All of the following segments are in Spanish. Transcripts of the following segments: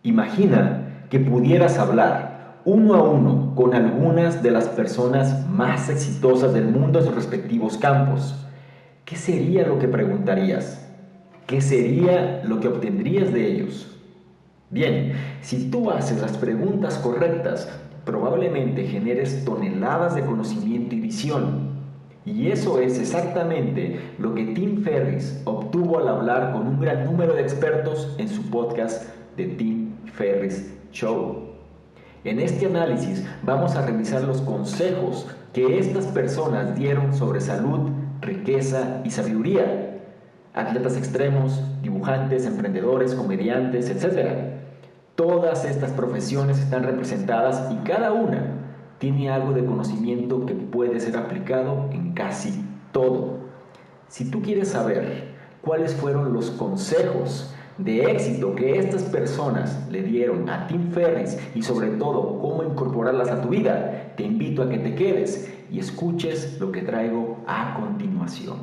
Imagina que pudieras hablar uno a uno con algunas de las personas más exitosas del mundo en sus respectivos campos. ¿Qué sería lo que preguntarías? ¿Qué sería lo que obtendrías de ellos? Bien, si tú haces las preguntas correctas, probablemente generes toneladas de conocimiento y visión. Y eso es exactamente lo que Tim Ferriss obtuvo al hablar con un gran número de expertos en su podcast The Tim Ferriss Show. En este análisis vamos a revisar los consejos que estas personas dieron sobre salud, riqueza y sabiduría. Atletas extremos, dibujantes, emprendedores, comediantes, etc. Todas estas profesiones están representadas y cada una tiene algo de conocimiento que puede ser aplicado en casi todo. Si tú quieres saber cuáles fueron los consejos de éxito que estas personas le dieron a Tim Ferriss y sobre todo cómo incorporarlas a tu vida, te invito a que te quedes y escuches lo que traigo a continuación.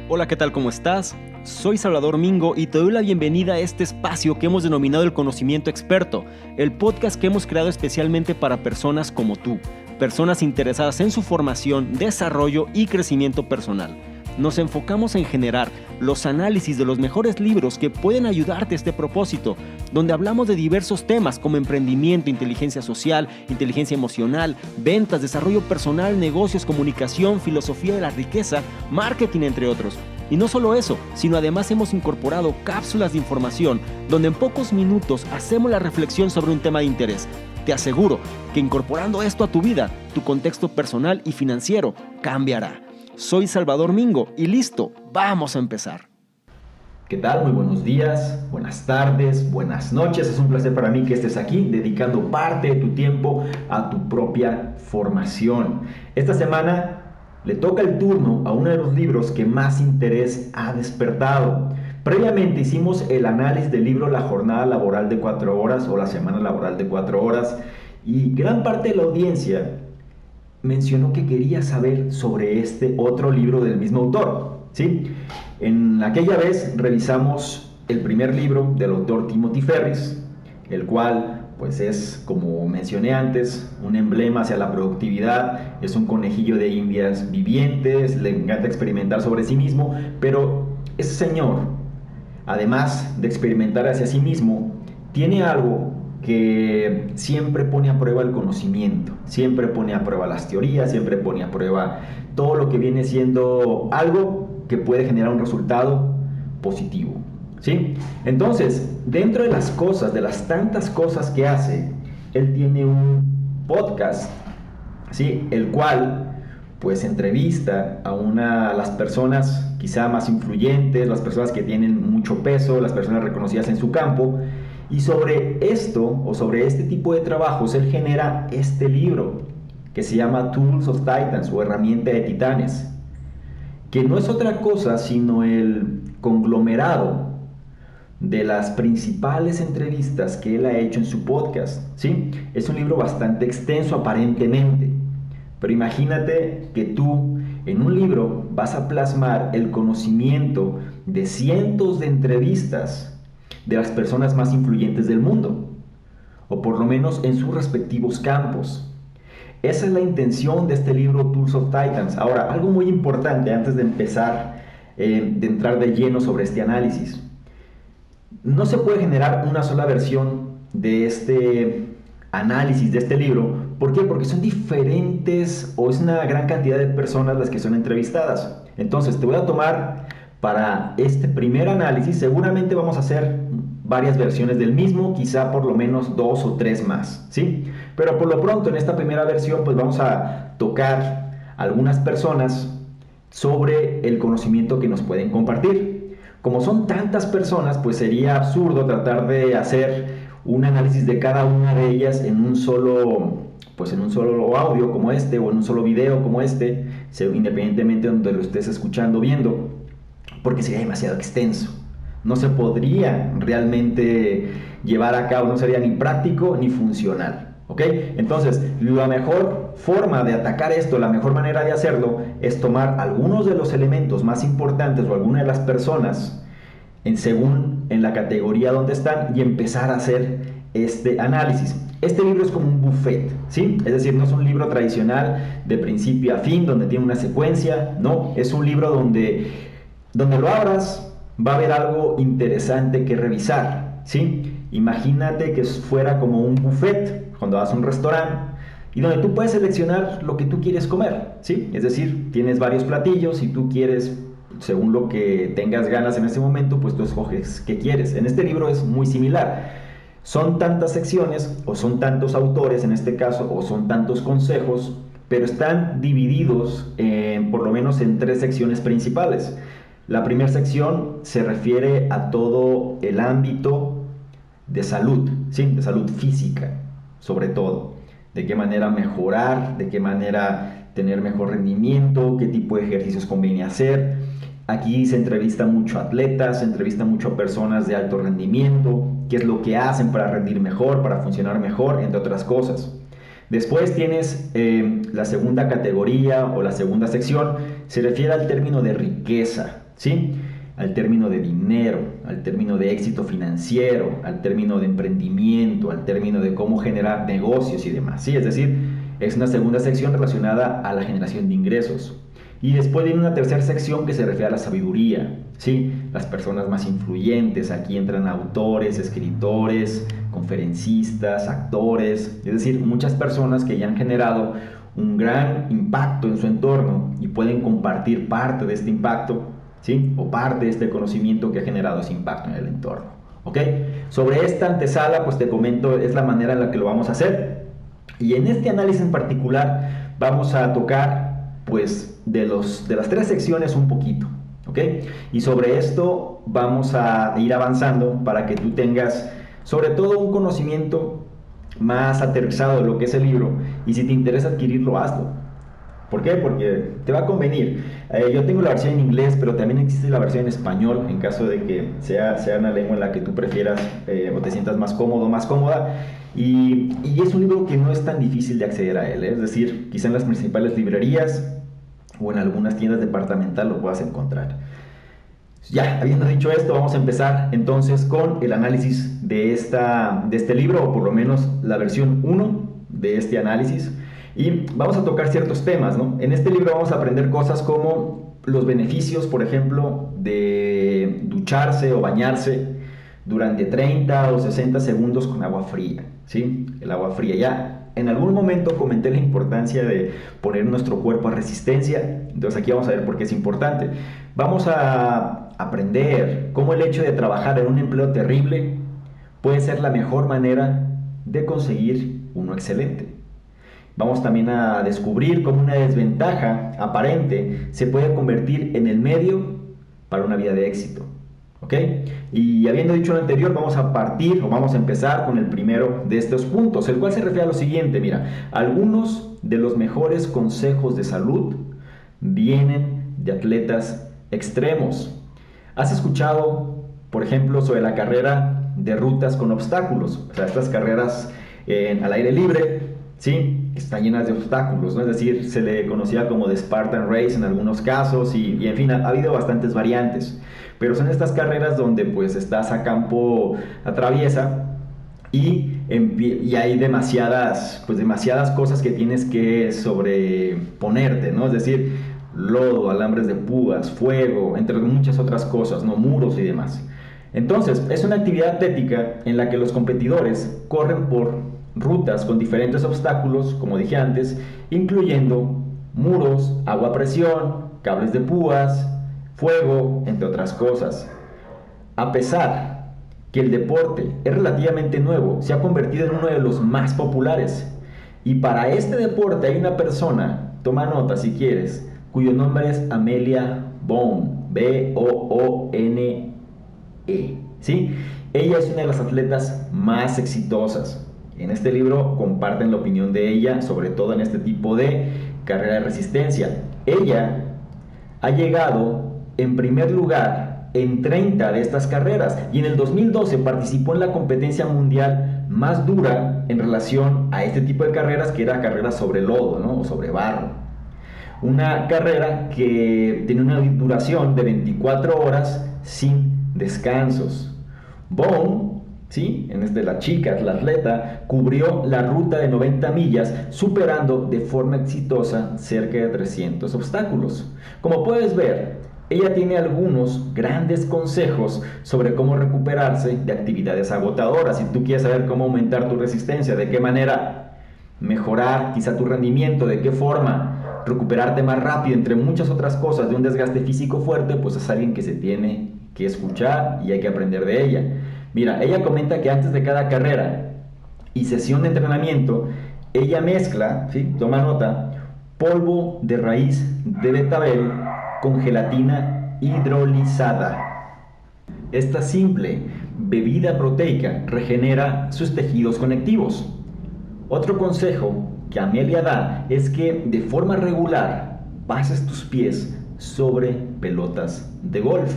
Hola, ¿qué tal? ¿Cómo estás? Soy Salvador Mingo y te doy la bienvenida a este espacio que hemos denominado El Conocimiento Experto, el podcast que hemos creado especialmente para personas como tú, personas interesadas en su formación, desarrollo y crecimiento personal. Nos enfocamos en generar los análisis de los mejores libros que pueden ayudarte a este propósito, donde hablamos de diversos temas como emprendimiento, inteligencia social, inteligencia emocional, ventas, desarrollo personal, negocios, comunicación, filosofía de la riqueza, marketing, entre otros. Y no solo eso, sino además hemos incorporado cápsulas de información donde en pocos minutos hacemos la reflexión sobre un tema de interés. Te aseguro que incorporando esto a tu vida, tu contexto personal y financiero cambiará. Soy Salvador Mingo y listo, vamos a empezar. ¿Qué tal? Muy buenos días, buenas tardes, buenas noches. Es un placer para mí que estés aquí dedicando parte de tu tiempo a tu propia formación. Esta semana le toca el turno a uno de los libros que más interés ha despertado. Previamente hicimos el análisis del libro La jornada laboral de 4 horas o la semana laboral de 4 horas y gran parte de la audiencia mencionó que quería saber sobre este otro libro del mismo autor, ¿sí? En aquella vez revisamos el primer libro del autor Timothy Ferriss, el cual pues es, como mencioné antes, un emblema hacia la productividad, es un conejillo de indias vivientes, le encanta experimentar sobre sí mismo, pero ese señor, además de experimentar hacia sí mismo, tiene algo que siempre pone a prueba el conocimiento, siempre pone a prueba las teorías, siempre pone a prueba todo lo que viene siendo algo que puede generar un resultado positivo, ¿sí? Entonces, dentro de las cosas, de las tantas cosas que hace, él tiene un podcast, ¿sí? El cual pues entrevista a las personas quizá más influyentes, las personas que tienen mucho peso, las personas reconocidas en su campo. Y sobre esto, o sobre este tipo de trabajos, él genera este libro que se llama Tools of Titans o Herramienta de Titanes, que no es otra cosa sino el conglomerado de las principales entrevistas que él ha hecho en su podcast, ¿sí? Es un libro bastante extenso aparentemente, pero imagínate que tú en un libro vas a plasmar el conocimiento de cientos de entrevistas de las personas más influyentes del mundo, o por lo menos en sus respectivos campos. Esa es la intención de este libro Tools of Titans. Ahora, algo muy importante antes de empezar, de entrar de lleno sobre este análisis. No se puede generar una sola versión de este análisis de este libro. ¿Por qué? Porque son diferentes o es una gran cantidad de personas las que son entrevistadas. Entonces, te voy a tomar para este primer análisis, seguramente vamos a hacer varias versiones del mismo, quizá por lo menos 2 o 3 más, ¿sí? Pero por lo pronto en esta primera versión pues vamos a tocar algunas personas sobre el conocimiento que nos pueden compartir. Como son tantas personas, pues sería absurdo tratar de hacer un análisis de cada una de ellas en un solo audio como este o en un solo video como este, independientemente de donde lo estés escuchando o viendo, porque sería demasiado extenso. No se podría realmente llevar a cabo, no sería ni práctico ni funcional, ¿ok? Entonces, la mejor forma de atacar esto, la mejor manera de hacerlo, es tomar algunos de los elementos más importantes o algunas de las personas según en la categoría donde están y empezar a hacer este análisis. Este libro es como un buffet, ¿sí? Es decir, no es un libro tradicional de principio a fin, donde tiene una secuencia, no, es un libro donde lo abras, va a haber algo interesante que revisar, ¿sí? Imagínate que fuera como un buffet, cuando vas a un restaurante, y donde tú puedes seleccionar lo que tú quieres comer, ¿sí? Es decir, tienes varios platillos y tú quieres, según lo que tengas ganas en ese momento, pues tú escoges qué quieres. En este libro es muy similar. Son tantas secciones, o son tantos autores en este caso, o son tantos consejos, pero están divididos por lo menos en 3 secciones principales. La primera sección se refiere a todo el ámbito de salud, ¿sí? De salud física, sobre todo. De qué manera mejorar, de qué manera tener mejor rendimiento, qué tipo de ejercicios conviene hacer. Aquí se entrevista mucho a atletas, se entrevista mucho a personas de alto rendimiento, qué es lo que hacen para rendir mejor, para funcionar mejor, entre otras cosas. Después tienes la segunda categoría o la segunda sección, se refiere al término de riqueza, ¿sí? Al término de dinero, al término de éxito financiero, al término de emprendimiento, al término de cómo generar negocios y demás, ¿sí? Es decir, es una segunda sección relacionada a la generación de ingresos. Y después viene una tercera sección que se refiere a la sabiduría, ¿sí? Las personas más influyentes, aquí entran autores, escritores, conferencistas, actores, es decir, muchas personas que ya han generado un gran impacto en su entorno y pueden compartir parte de este impacto, ¿sí? O parte de este conocimiento que ha generado ese impacto en el entorno, ¿ok? Sobre esta antesala, pues te comento, es la manera en la que lo vamos a hacer. Y en este análisis en particular vamos a tocar, pues, de las 3 secciones un poquito, ¿ok? Y sobre esto vamos a ir avanzando para que tú tengas, sobre todo, un conocimiento más aterrizado de lo que es el libro. Y si te interesa adquirirlo, hazlo. ¿Por qué? Porque te va a convenir. Yo tengo la versión en inglés, pero también existe la versión en español, en caso de que sea una lengua en la que tú prefieras o te sientas más cómodo, más cómoda. Y es un libro que no es tan difícil de acceder a él, ¿eh? Es decir, quizá en las principales librerías o en algunas tiendas departamentales lo puedas encontrar. Ya, habiendo dicho esto, vamos a empezar entonces con el análisis de este libro, o por lo menos la versión 1 de este análisis. Y vamos a tocar ciertos temas, ¿no? En este libro vamos a aprender cosas como los beneficios, por ejemplo, de ducharse o bañarse durante 30 o 60 segundos con agua fría, ¿sí? El agua fría. Ya en algún momento comenté la importancia de poner nuestro cuerpo a resistencia, entonces aquí vamos a ver por qué es importante. Vamos a aprender cómo el hecho de trabajar en un empleo terrible puede ser la mejor manera de conseguir uno excelente. Vamos también a descubrir cómo una desventaja aparente se puede convertir en el medio para una vida de éxito, ¿ok? Y habiendo dicho lo anterior, vamos a empezar con el primero de estos puntos, el cual se refiere a lo siguiente. Mira, algunos de los mejores consejos de salud vienen de atletas extremos. ¿Has escuchado, por ejemplo, sobre la carrera de rutas con obstáculos? O sea, estas carreras al aire libre, ¿sí? Están llenas de obstáculos, ¿no? Es decir, se le conocía como The Spartan Race en algunos casos y en fin, ha habido bastantes variantes. Pero son estas carreras donde pues estás a campo a traviesa y hay demasiadas cosas que tienes que sobreponerte, ¿no? Es decir, lodo, alambres de púas, fuego, entre muchas otras cosas, ¿no? Muros y demás. Entonces, es una actividad atlética en la que los competidores corren por rutas con diferentes obstáculos, como dije antes, incluyendo muros, agua a presión, cables de púas, fuego, entre otras cosas. A pesar que el deporte es relativamente nuevo, se ha convertido en uno de los más populares. Y para este deporte hay una persona, toma nota si quieres, cuyo nombre es Amelia Boone, B-O-O-N-E, ¿sí? Ella es una de las atletas más exitosas. En este libro comparten la opinión de ella, sobre todo en este tipo de carrera de resistencia. Ella ha llegado en primer lugar en 30 de estas carreras y en el 2012 participó en la competencia mundial más dura en relación a este tipo de carreras, que era carrera sobre lodo, ¿no? O sobre barro. Una carrera que tiene una duración de 24 horas sin descansos. Bone, ¿sí? La chica, la atleta, cubrió la ruta de 90 millas, superando de forma exitosa cerca de 300 obstáculos. Como puedes ver, ella tiene algunos grandes consejos sobre cómo recuperarse de actividades agotadoras. Si tú quieres saber cómo aumentar tu resistencia, de qué manera mejorar quizá tu rendimiento, de qué forma recuperarte más rápido, entre muchas otras cosas, de un desgaste físico fuerte, pues es alguien que se tiene que escuchar y hay que aprender de ella. Mira, ella comenta que antes de cada carrera y sesión de entrenamiento, ella mezcla, ¿sí? Toma nota, polvo de raíz de betabel con gelatina hidrolizada. Esta simple bebida proteica regenera sus tejidos conectivos. Otro consejo que Amelia da es que de forma regular pases tus pies sobre pelotas de golf.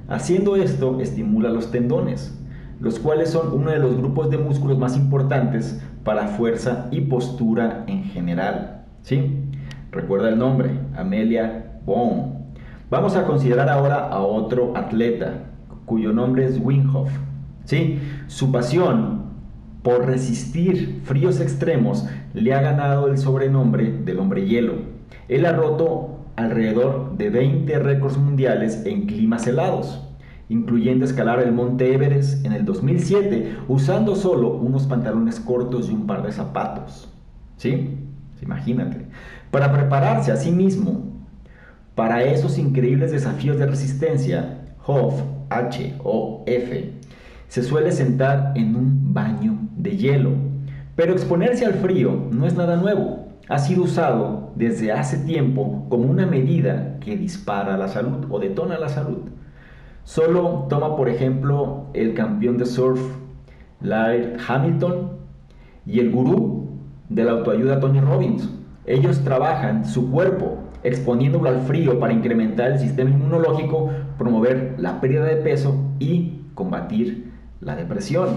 Haciendo esto estimula los tendones, los cuales son uno de los grupos de músculos más importantes para fuerza y postura en general. ¿Sí? Recuerda el nombre, Amelia Bone. Vamos a considerar ahora a otro atleta, cuyo nombre es Wim Hof. ¿Sí? Su pasión por resistir fríos extremos le ha ganado el sobrenombre del hombre hielo. Él ha roto alrededor de 20 récords mundiales en climas helados, incluyendo escalar el monte Everest en el 2007 usando solo unos pantalones cortos y un par de zapatos. ¿Sí? Imagínate. Para prepararse a sí mismo para esos increíbles desafíos de resistencia, Hof, H-O-F, se suele sentar en un baño de hielo. Pero exponerse al frío no es nada nuevo. Ha sido usado desde hace tiempo como una medida que dispara la salud o detona la salud. Solo toma por ejemplo el campeón de surf Laird Hamilton y el gurú de la autoayuda Tony Robbins. Ellos trabajan su cuerpo exponiéndolo al frío para incrementar el sistema inmunológico, promover la pérdida de peso y combatir la depresión.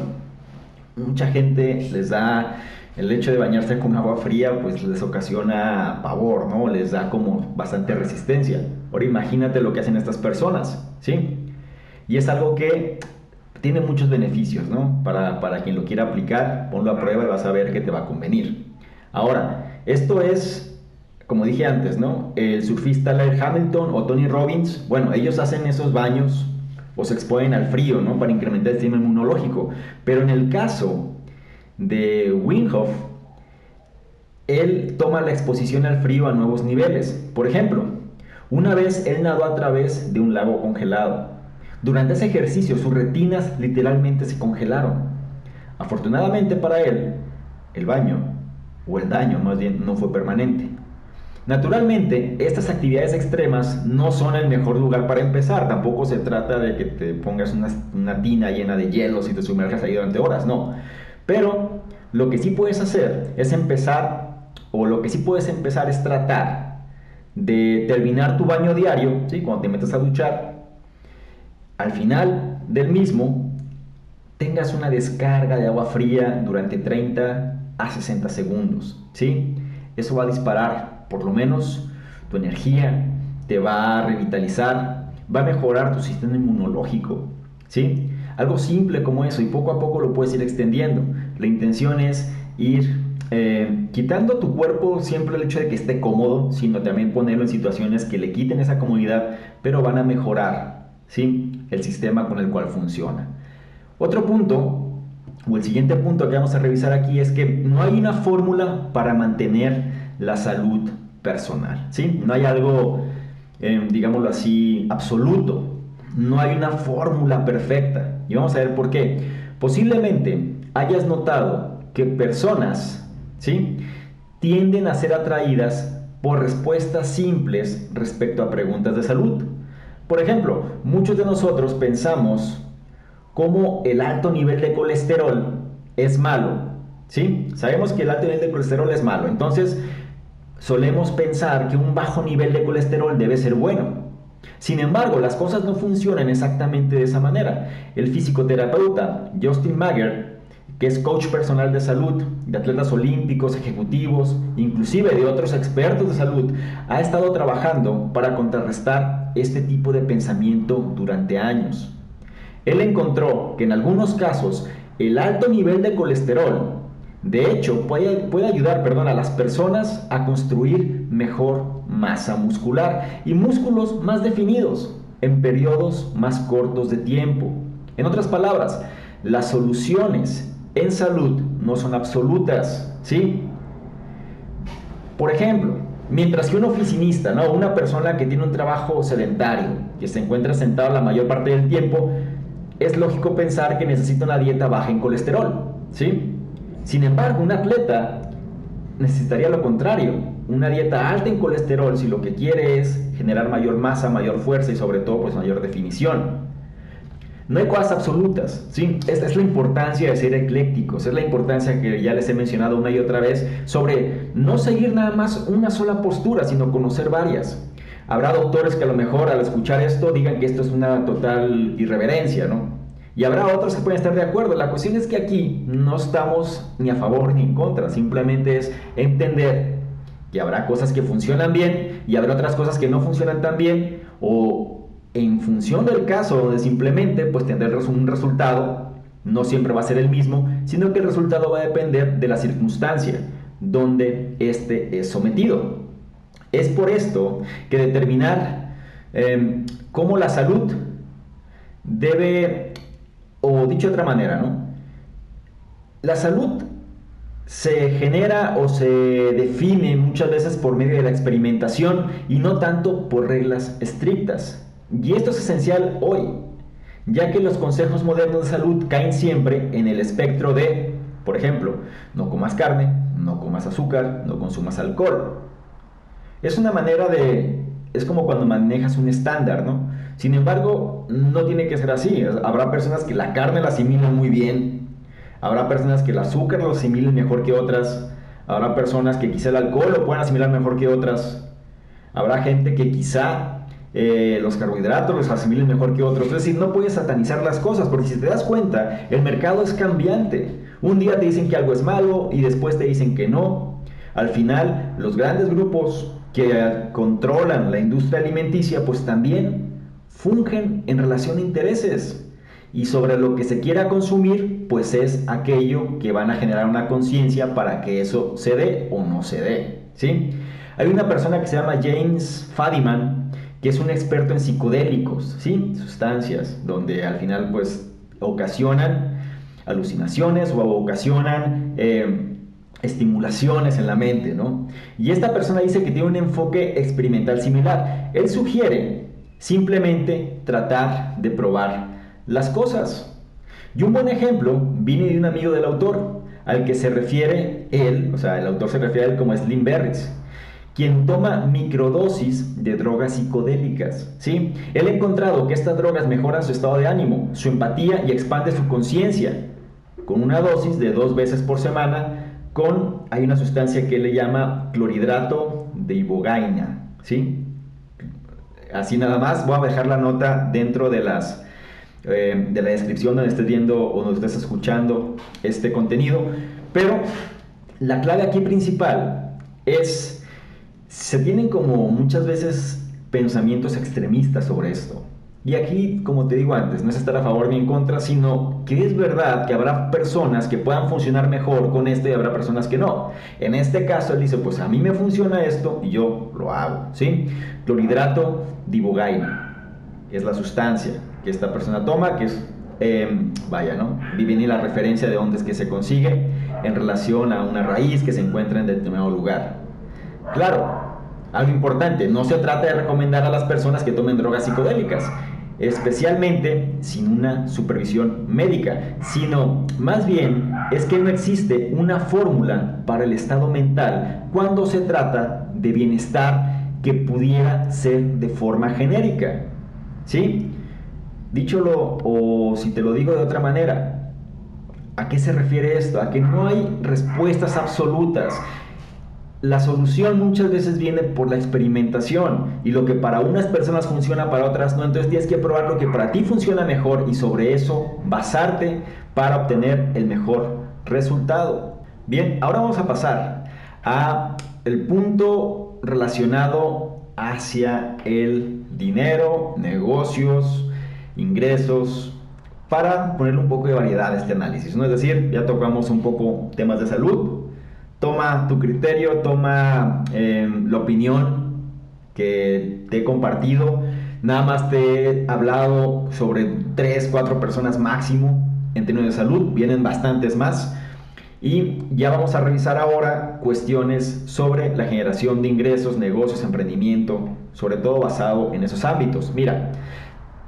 Mucha gente les da el hecho de bañarse con agua fría, pues les ocasiona pavor, ¿no? Les da como bastante resistencia. Ahora imagínate lo que hacen estas personas, ¿sí? Y es algo que tiene muchos beneficios, ¿no? Para quien lo quiera aplicar, ponlo a prueba y vas a ver que te va a convenir. Ahora, esto es, como dije antes, ¿no? El surfista Laird Hamilton o Tony Robbins, bueno, ellos hacen esos baños o se exponen al frío, ¿no? Para incrementar el sistema inmunológico. Pero en el caso de Wim Hof, él toma la exposición al frío a nuevos niveles. Por ejemplo, una vez él nadó a través de un lago congelado. Durante ese ejercicio sus retinas literalmente se congelaron. Afortunadamente para él, el baño, o el daño más bien, no fue permanente. Naturalmente, estas actividades extremas no son el mejor lugar para empezar. Tampoco se trata de que te pongas una tina llena de hielos y te sumerjas ahí durante horas, no. Pero lo que sí puedes hacer es empezar, o lo que sí puedes empezar es tratar de terminar tu baño diario, ¿sí? Cuando te metes a duchar, al final del mismo, tengas una descarga de agua fría durante 30 a 60 segundos, ¿sí? Eso va a disparar por lo menos tu energía, te va a revitalizar, va a mejorar tu sistema inmunológico, ¿sí? Algo simple como eso, y poco a poco lo puedes ir extendiendo. La intención es ir quitando tu cuerpo siempre el hecho de que esté cómodo, sino también ponerlo en situaciones que le quiten esa comodidad, pero van a mejorar, ¿sí? El sistema con el cual funciona. Otro punto, o el siguiente punto que vamos a revisar aquí, es que no hay una fórmula para mantener la salud personal, ¿sí? No hay algo, digámoslo así, absoluto. No hay una fórmula perfecta. Y vamos a ver por qué. Posiblemente hayas notado que personas, ¿sí?, tienden a ser atraídas por respuestas simples respecto a preguntas de salud. Por ejemplo, muchos de nosotros pensamos cómo el alto nivel de colesterol es malo, ¿sí? Sabemos que el alto nivel de colesterol es malo, entonces solemos pensar que un bajo nivel de colesterol debe ser bueno. Sin embargo, las cosas no funcionan exactamente de esa manera. El fisioterapeuta Justin Mager, que es coach personal de salud, de atletas olímpicos, ejecutivos, inclusive de otros expertos de salud, ha estado trabajando para contrarrestar este tipo de pensamiento durante años. Él encontró que en algunos casos el alto nivel de colesterol, de hecho, puede ayudar, a las personas a construir mejor masa muscular y músculos más definidos en periodos más cortos de tiempo. En otras palabras, las soluciones en salud no son absolutas, ¿sí? Por ejemplo, mientras que un oficinista, ¿no? Una persona que tiene un trabajo sedentario, que se encuentra sentado la mayor parte del tiempo, es lógico pensar que necesita una dieta baja en colesterol, ¿sí? Sin embargo, un atleta necesitaría lo contrario, una dieta alta en colesterol si lo que quiere es generar mayor masa, mayor fuerza y sobre todo pues mayor definición. No hay cosas absolutas, ¿sí? Esta es la importancia de ser eclécticos, es la importancia que ya les he mencionado una y otra vez sobre no seguir nada más una sola postura, sino conocer varias. Habrá doctores que a lo mejor al escuchar esto digan que esto es una total irreverencia, ¿no? Y habrá otros que pueden estar de acuerdo. La cuestión es que aquí no estamos ni a favor ni en contra, simplemente es entender que habrá cosas que funcionan bien y habrá otras cosas que no funcionan tan bien, o en función del caso donde simplemente pues tendrá un resultado, no siempre va a ser el mismo, sino que el resultado va a depender de la circunstancia donde éste es sometido. Es por esto que determinar cómo la salud debe, o dicho de otra manera, ¿no? La salud se genera o se define muchas veces por medio de la experimentación y no tanto por reglas estrictas. Y esto es esencial hoy, ya que los consejos modernos de salud caen siempre en el espectro de, por ejemplo, no comas carne, no comas azúcar, no consumas alcohol. Es una manera es como cuando manejas un estándar, ¿no? Sin embargo, no tiene que ser así. Habrá personas que la carne la asimilan muy bien, habrá personas que el azúcar lo asimilen mejor que otras, habrá personas que quizá el alcohol lo puedan asimilar mejor que otras, habrá gente que quizá los carbohidratos los asimilen mejor que otros. Es decir, no puedes satanizar las cosas, porque si te das cuenta, el mercado es cambiante. Un día te dicen que algo es malo y después te dicen que no. Al final, los grandes grupos que controlan la industria alimenticia, pues también fungen en relación a intereses. Y sobre lo que se quiera consumir, pues es aquello que van a generar una conciencia para que eso se dé o no se dé, ¿sí? Hay una persona que se llama James Fadiman, que es un experto en psicodélicos, ¿sí? Sustancias donde al final pues ocasionan alucinaciones o ocasionan estimulaciones en la mente, ¿no? Y esta persona dice que tiene un enfoque experimental similar. Él sugiere simplemente tratar de probar las cosas. Y un buen ejemplo viene de un amigo del autor, al que se refiere él, o sea, el autor se refiere a él como Slim Berries, quien toma microdosis de drogas psicodélicas, ¿sí? Él ha encontrado que estas drogas mejoran su estado de ánimo, su empatía y expande su conciencia, con una dosis de 2 veces por semana, hay una sustancia que él le llama clorhidrato de ibogaina, ¿sí? Así nada más, voy a dejar la nota dentro de la descripción donde estés viendo o donde estés escuchando este contenido, pero la clave aquí principal es, se tienen como muchas veces pensamientos extremistas sobre esto. Y aquí, como te digo antes, no es estar a favor ni en contra, sino que es verdad que habrá personas que puedan funcionar mejor con esto y habrá personas que no. En este caso, él dice, pues a mí me funciona esto y yo lo hago, ¿sí? Clorhidrato de ibogaina es la sustancia que esta persona toma, que es, ¿no? Viene la referencia de dónde es que se consigue en relación a una raíz que se encuentra en determinado lugar. Claro, algo importante, no se trata de recomendar a las personas que tomen drogas psicodélicas, especialmente sin una supervisión médica, sino más bien es que no existe una fórmula para el estado mental cuando se trata de bienestar que pudiera ser de forma genérica, ¿sí? Dícholo, o si te lo digo de otra manera, ¿a qué se refiere esto? A que no hay respuestas absolutas. La solución muchas veces viene por la experimentación, y lo que para unas personas funciona para otras no. Entonces tienes que probar lo que para ti funciona mejor y sobre eso basarte para obtener el mejor resultado. Bien, ahora vamos a pasar a el punto relacionado hacia el dinero, negocios, ingresos, para ponerle un poco de variedad a este análisis, ¿no? Es decir, ya tocamos un poco temas de salud, toma tu criterio, toma la opinión que te he compartido, nada más te he hablado sobre 3, 4 personas máximo en términos de salud, vienen bastantes más. Y ya vamos a revisar ahora cuestiones sobre la generación de ingresos, negocios, emprendimiento, sobre todo basado en esos ámbitos. Mira,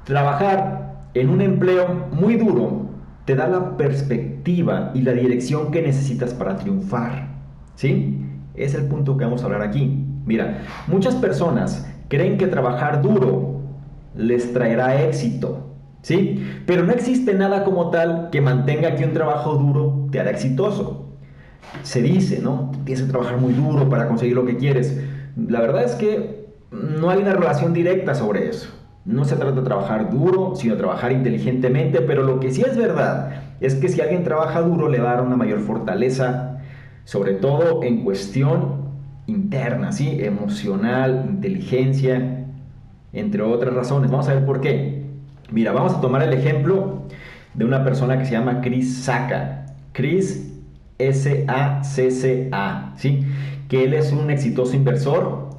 trabajar en un empleo muy duro te da la perspectiva y la dirección que necesitas para triunfar, ¿sí? Es el punto que vamos a hablar aquí. Mira, muchas personas creen que trabajar duro les traerá éxito, ¿sí? Pero no existe nada como tal que mantenga que un trabajo duro te hará exitoso. Se dice, ¿no? Tienes que trabajar muy duro para conseguir lo que quieres. La verdad es que no hay una relación directa sobre eso. No se trata de trabajar duro, sino de trabajar inteligentemente, pero lo que sí es verdad es que si alguien trabaja duro le va a dar una mayor fortaleza, sobre todo en cuestión interna, ¿sí? Emocional, inteligencia, entre otras razones. Vamos a ver por qué. Mira, vamos a tomar el ejemplo de una persona que se llama Chris Sacca. Chris Sacca, ¿sí? Que él es un exitoso inversor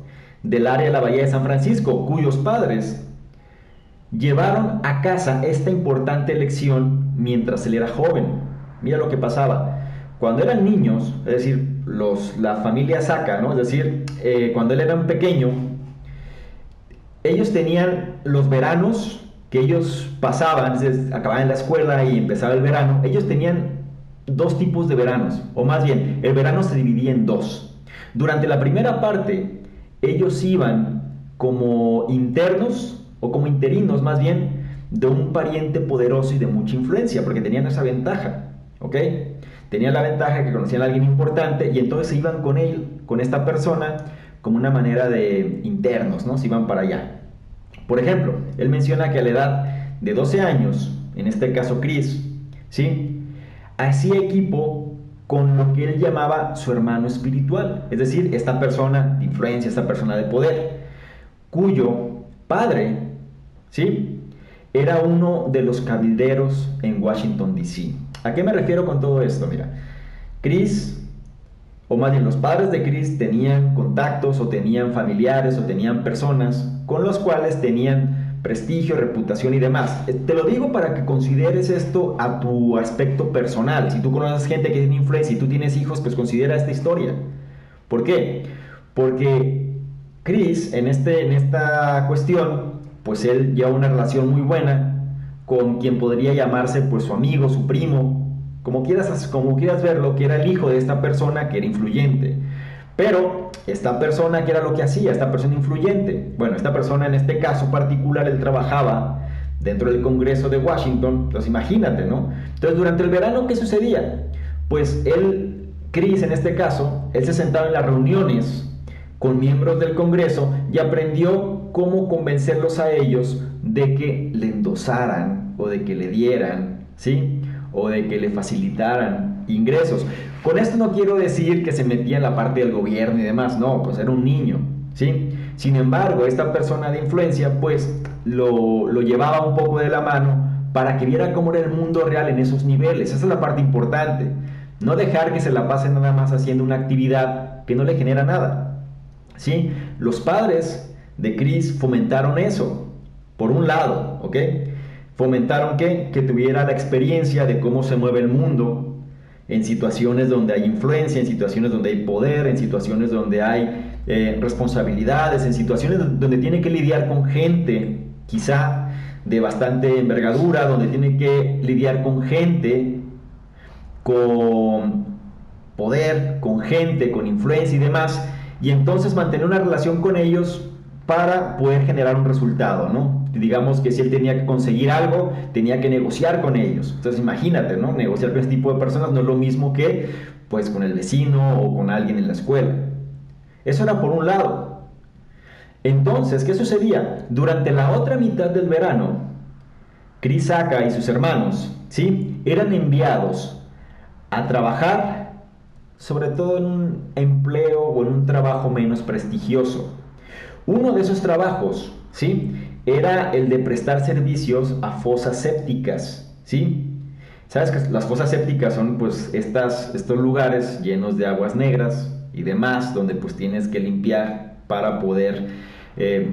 del área de la Bahía de San Francisco, cuyos padres llevaron a casa esta importante lección mientras él era joven. Mira lo que pasaba. Cuando eran niños, es decir, la familia Sacca, ¿no? Es decir, cuando él era un pequeño, ellos tenían los veranos que ellos pasaban, acababan la escuela y empezaba el verano. Ellos tenían dos tipos de veranos, o más bien, el verano se dividía en dos. Durante la primera parte, ellos iban como internos, o como interinos más bien, de un pariente poderoso y de mucha influencia, porque tenían esa ventaja, ¿ok? Tenían la ventaja que conocían a alguien importante y entonces se iban con él, con esta persona, como una manera de internos, ¿no? Se iban para allá. Por ejemplo, él menciona que a la edad de 12 años, en este caso Chris, ¿sí? Hacía equipo con lo que él llamaba su hermano espiritual, es decir, esta persona de influencia, esta persona de poder, cuyo padre, ¿sí? Era uno de los cabilderos en Washington, D.C. ¿A qué me refiero con todo esto? Mira, Chris, o más bien los padres de Chris tenían contactos o tenían familiares o tenían personas con los cuales tenían prestigio, reputación y demás. Te lo digo para que consideres esto a tu aspecto personal. Si tú conoces gente que tiene influencia y tú tienes hijos, pues considera esta historia. ¿Por qué? Porque Chris, en esta cuestión, pues él lleva una relación muy buena con quien podría llamarse pues su amigo, su primo, como quieras verlo, que era el hijo de esta persona que era influyente. Pero esta persona, ¿qué era lo que hacía? Esta persona influyente. Bueno, esta persona en este caso particular, él trabajaba dentro del Congreso de Washington. Entonces imagínate, ¿no? Entonces durante el verano, ¿qué sucedía? Pues Chris en este caso, él se sentaba en las reuniones con miembros del Congreso y aprendió cómo convencerlos a ellos de que le endosaran o de que le dieran, ¿sí? O de que le facilitaran ingresos. Con esto no quiero decir que se metía en la parte del gobierno y demás, no, pues era un niño, ¿sí? Sin embargo, esta persona de influencia pues lo llevaba un poco de la mano para que viera cómo era el mundo real en esos niveles. Esa es la parte importante. No dejar que se la pase nada más haciendo una actividad que no le genera nada, ¿sí? Los padres de Chris fomentaron eso, por un lado, ¿ok? Fomentaron que tuviera la experiencia de cómo se mueve el mundo en situaciones donde hay influencia, en situaciones donde hay poder, en situaciones donde hay responsabilidades, en situaciones donde tiene que lidiar con gente quizá de bastante envergadura, donde tiene que lidiar con gente con poder, con gente, con influencia y demás, y entonces mantener una relación con ellos para poder generar un resultado, ¿no? Digamos que si él tenía que conseguir algo, tenía que negociar con ellos. Entonces imagínate, ¿no? Negociar con este tipo de personas no es lo mismo que pues con el vecino o con alguien en la escuela. Eso era por un lado. Entonces, ¿qué sucedía? Durante la otra mitad del verano, Chris Sacca y sus hermanos, ¿sí? Eran enviados a trabajar, sobre todo en un empleo o en un trabajo menos prestigioso. Uno de esos trabajos, ¿sí? Era el de prestar servicios a fosas sépticas. ¿sí? Sabes que las fosas sépticas son pues estos lugares llenos de aguas negras y demás, donde pues tienes que limpiar para poder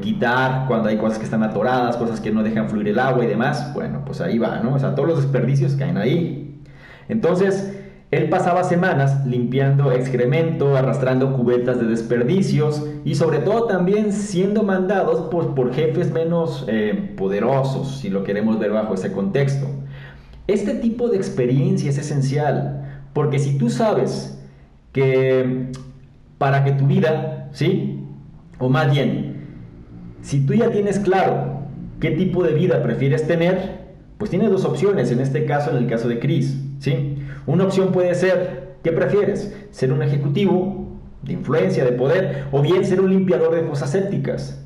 quitar cuando hay cosas que están atoradas, cosas que no dejan fluir el agua y demás. Bueno, pues ahí va, ¿no? O sea, todos los desperdicios caen ahí. Entonces, él pasaba semanas limpiando excremento, arrastrando cubetas de desperdicios y sobre todo también siendo mandados por jefes menos poderosos, si lo queremos ver bajo ese contexto. Este tipo de experiencia es esencial, porque si tú sabes que para que tu vida, ¿sí? O más bien, si tú ya tienes claro qué tipo de vida prefieres tener, pues tienes dos opciones, en este caso, en el caso de Chris, ¿sí? Una opción puede ser, ¿qué prefieres? ¿Ser un ejecutivo de influencia, de poder, o bien ser un limpiador de fosas sépticas?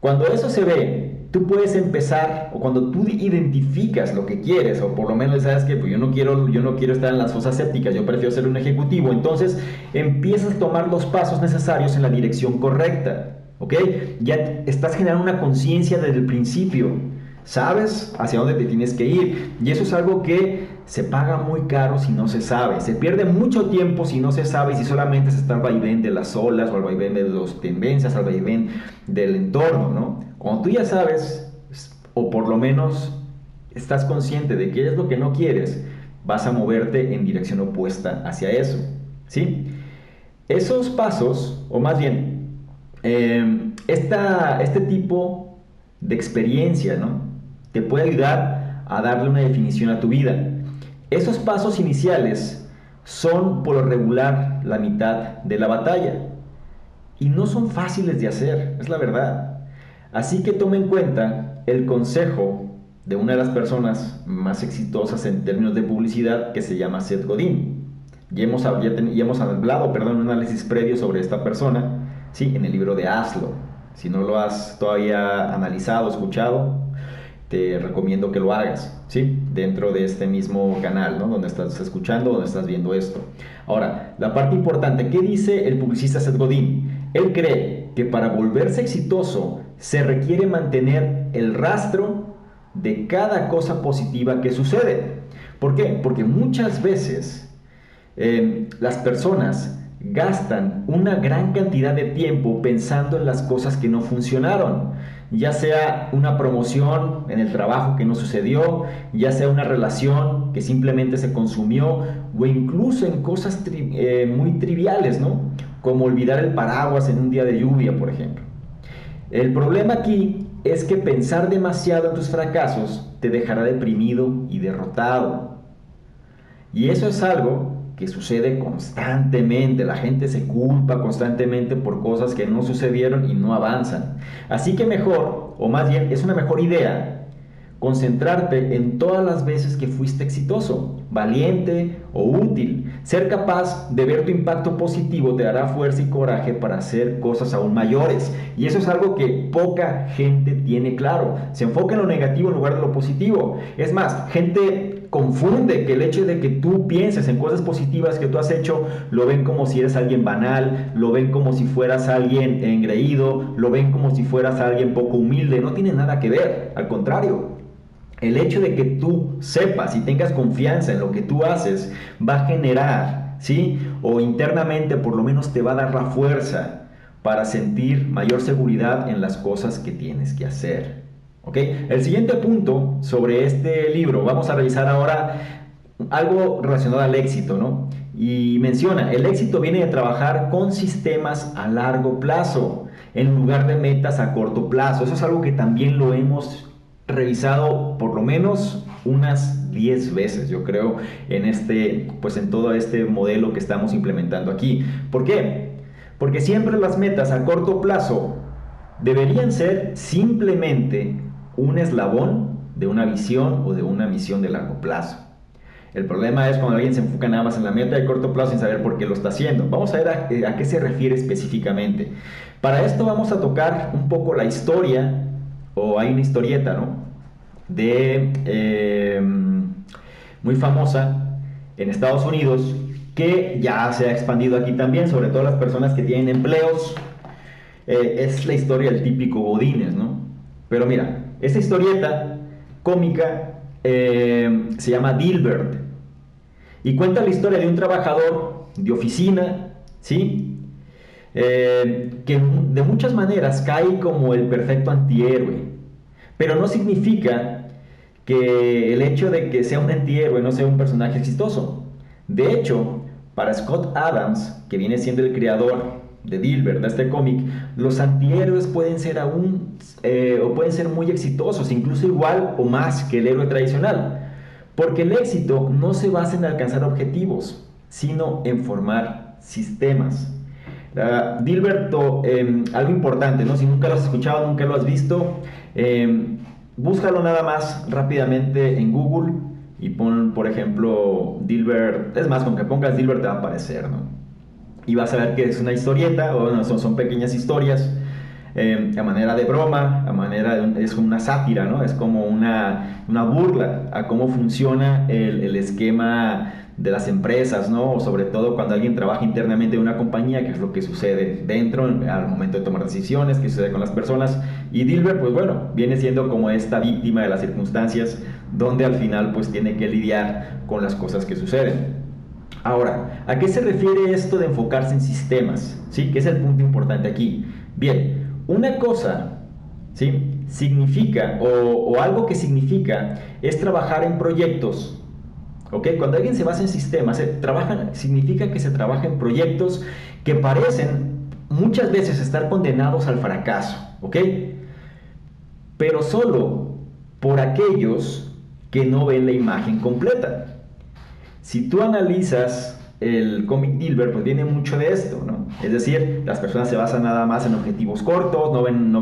Cuando eso se ve, tú puedes empezar, o cuando tú identificas lo que quieres, o por lo menos sabes que pues yo no quiero estar en las fosas sépticas, yo prefiero ser un ejecutivo, entonces empiezas a tomar los pasos necesarios en la dirección correcta, ¿ok? Ya estás generando una conciencia desde el principio, sabes hacia dónde te tienes que ir, y eso es algo que se paga muy caro si no se sabe, se pierde mucho tiempo si no se sabe, si solamente se está al vaivén de las olas, o al vaivén de las tendencias, al vaivén del entorno, ¿no? Cuando tú ya sabes, o por lo menos estás consciente de qué es lo que no quieres, vas a moverte en dirección opuesta hacia eso, ¿sí? Esos pasos, o más bien, este tipo de experiencia, ¿no? Te puede ayudar a darle una definición a tu vida. Esos pasos iniciales son por lo regular la mitad de la batalla y no son fáciles de hacer, es la verdad. Así que toma en cuenta el consejo de una de las personas más exitosas en términos de publicidad que se llama Seth Godin. Ya hemos hablado, un análisis previo sobre esta persona, sí, en el libro de Hazlo. Si no lo has todavía analizado, escuchado, te recomiendo que lo hagas, ¿sí? Dentro de este mismo canal, ¿no? Donde estás escuchando, donde estás viendo esto. Ahora, la parte importante, ¿qué dice el publicista Seth Godin? Él cree que para volverse exitoso se requiere mantener el rastro de cada cosa positiva que sucede. ¿Por qué? Porque muchas veces las personas gastan una gran cantidad de tiempo pensando en las cosas que no funcionaron, ya sea una promoción en el trabajo que no sucedió, ya sea una relación que simplemente se consumió, o incluso en cosas muy triviales, ¿no? Como olvidar el paraguas en un día de lluvia, por ejemplo. El problema aquí es que pensar demasiado en tus fracasos te dejará deprimido y derrotado. Y eso es algo que sucede constantemente. La gente se culpa constantemente por cosas que no sucedieron y no avanzan. Así que mejor, o más bien es una mejor idea, concentrarte en todas las veces que fuiste exitoso, valiente o útil. Ser capaz de ver tu impacto positivo te dará fuerza y coraje para hacer cosas aún mayores. Y eso es algo que poca gente tiene claro. Se enfoca en lo negativo en lugar de lo positivo. Es más, gente confunde que el hecho de que tú pienses en cosas positivas que tú has hecho, lo ven como si eres alguien banal, lo ven como si fueras alguien engreído, lo ven como si fueras alguien poco humilde. No tiene nada que ver, al contrario. El hecho de que tú sepas y tengas confianza en lo que tú haces va a generar, ¿sí? O internamente por lo menos te va a dar la fuerza para sentir mayor seguridad en las cosas que tienes que hacer. ¿Ok? El siguiente punto sobre este libro, vamos a revisar ahora algo relacionado al éxito, ¿no? Y menciona, el éxito viene de trabajar con sistemas a largo plazo en lugar de metas a corto plazo. Eso es algo que también lo hemos revisado por lo menos unas 10 veces, yo creo, en todo este modelo que estamos implementando aquí. ¿Por qué? Porque siempre las metas a corto plazo deberían ser simplemente un eslabón de una visión o de una misión de largo plazo. El problema es cuando alguien se enfoca nada más en la meta de corto plazo sin saber por qué lo está haciendo. Vamos a ver a qué se refiere específicamente. Para esto vamos a tocar un poco la historia, o hay una historieta, ¿no? Muy famosa en Estados Unidos, que ya se ha expandido aquí también, sobre todo las personas que tienen empleos. Es la historia del típico Godínez, ¿no? Pero mira, esta historieta cómica se llama Dilbert y cuenta la historia de un trabajador de oficina, ¿sí? Que de muchas maneras cae como el perfecto antihéroe, pero no significa que el hecho de que sea un antihéroe no sea un personaje exitoso. De hecho, para Scott Adams, que viene siendo el creador de Dilbert, de este cómic, los antihéroes pueden ser o pueden ser muy exitosos, incluso igual o más que el héroe tradicional, porque el éxito no se basa en alcanzar objetivos, sino en formar sistemas. Dilbert, algo importante, ¿no? Si nunca lo has escuchado, nunca lo has visto, búscalo nada más rápidamente en Google y pon, por ejemplo, Dilbert. Es más, con que pongas Dilbert te va a aparecer, ¿no? Y vas a ver que es una historieta, o bueno, son pequeñas historias, a manera de broma, es como una sátira, ¿no? Es como una burla a cómo funciona el esquema de las empresas, ¿no? O sobre todo cuando alguien trabaja internamente en una compañía, que es lo que sucede dentro al momento de tomar decisiones, qué sucede con las personas. Y Dilbert, pues bueno, viene siendo como esta víctima de las circunstancias, donde al final pues tiene que lidiar con las cosas que suceden. Ahora, ¿a qué se refiere esto de enfocarse en sistemas? ¿Sí? ¿Qué es el punto importante aquí? Bien, una cosa, ¿sí? Significa, o algo que significa, es trabajar en proyectos. ¿Ok? Cuando alguien se basa en sistemas, significa que se trabaja en proyectos que parecen muchas veces estar condenados al fracaso. ¿Ok? Pero solo por aquellos que no ven la imagen completa. Si tú analizas el cómic Dilbert, pues viene mucho de esto, ¿no? Es decir, las personas se basan nada más en objetivos cortos, no ven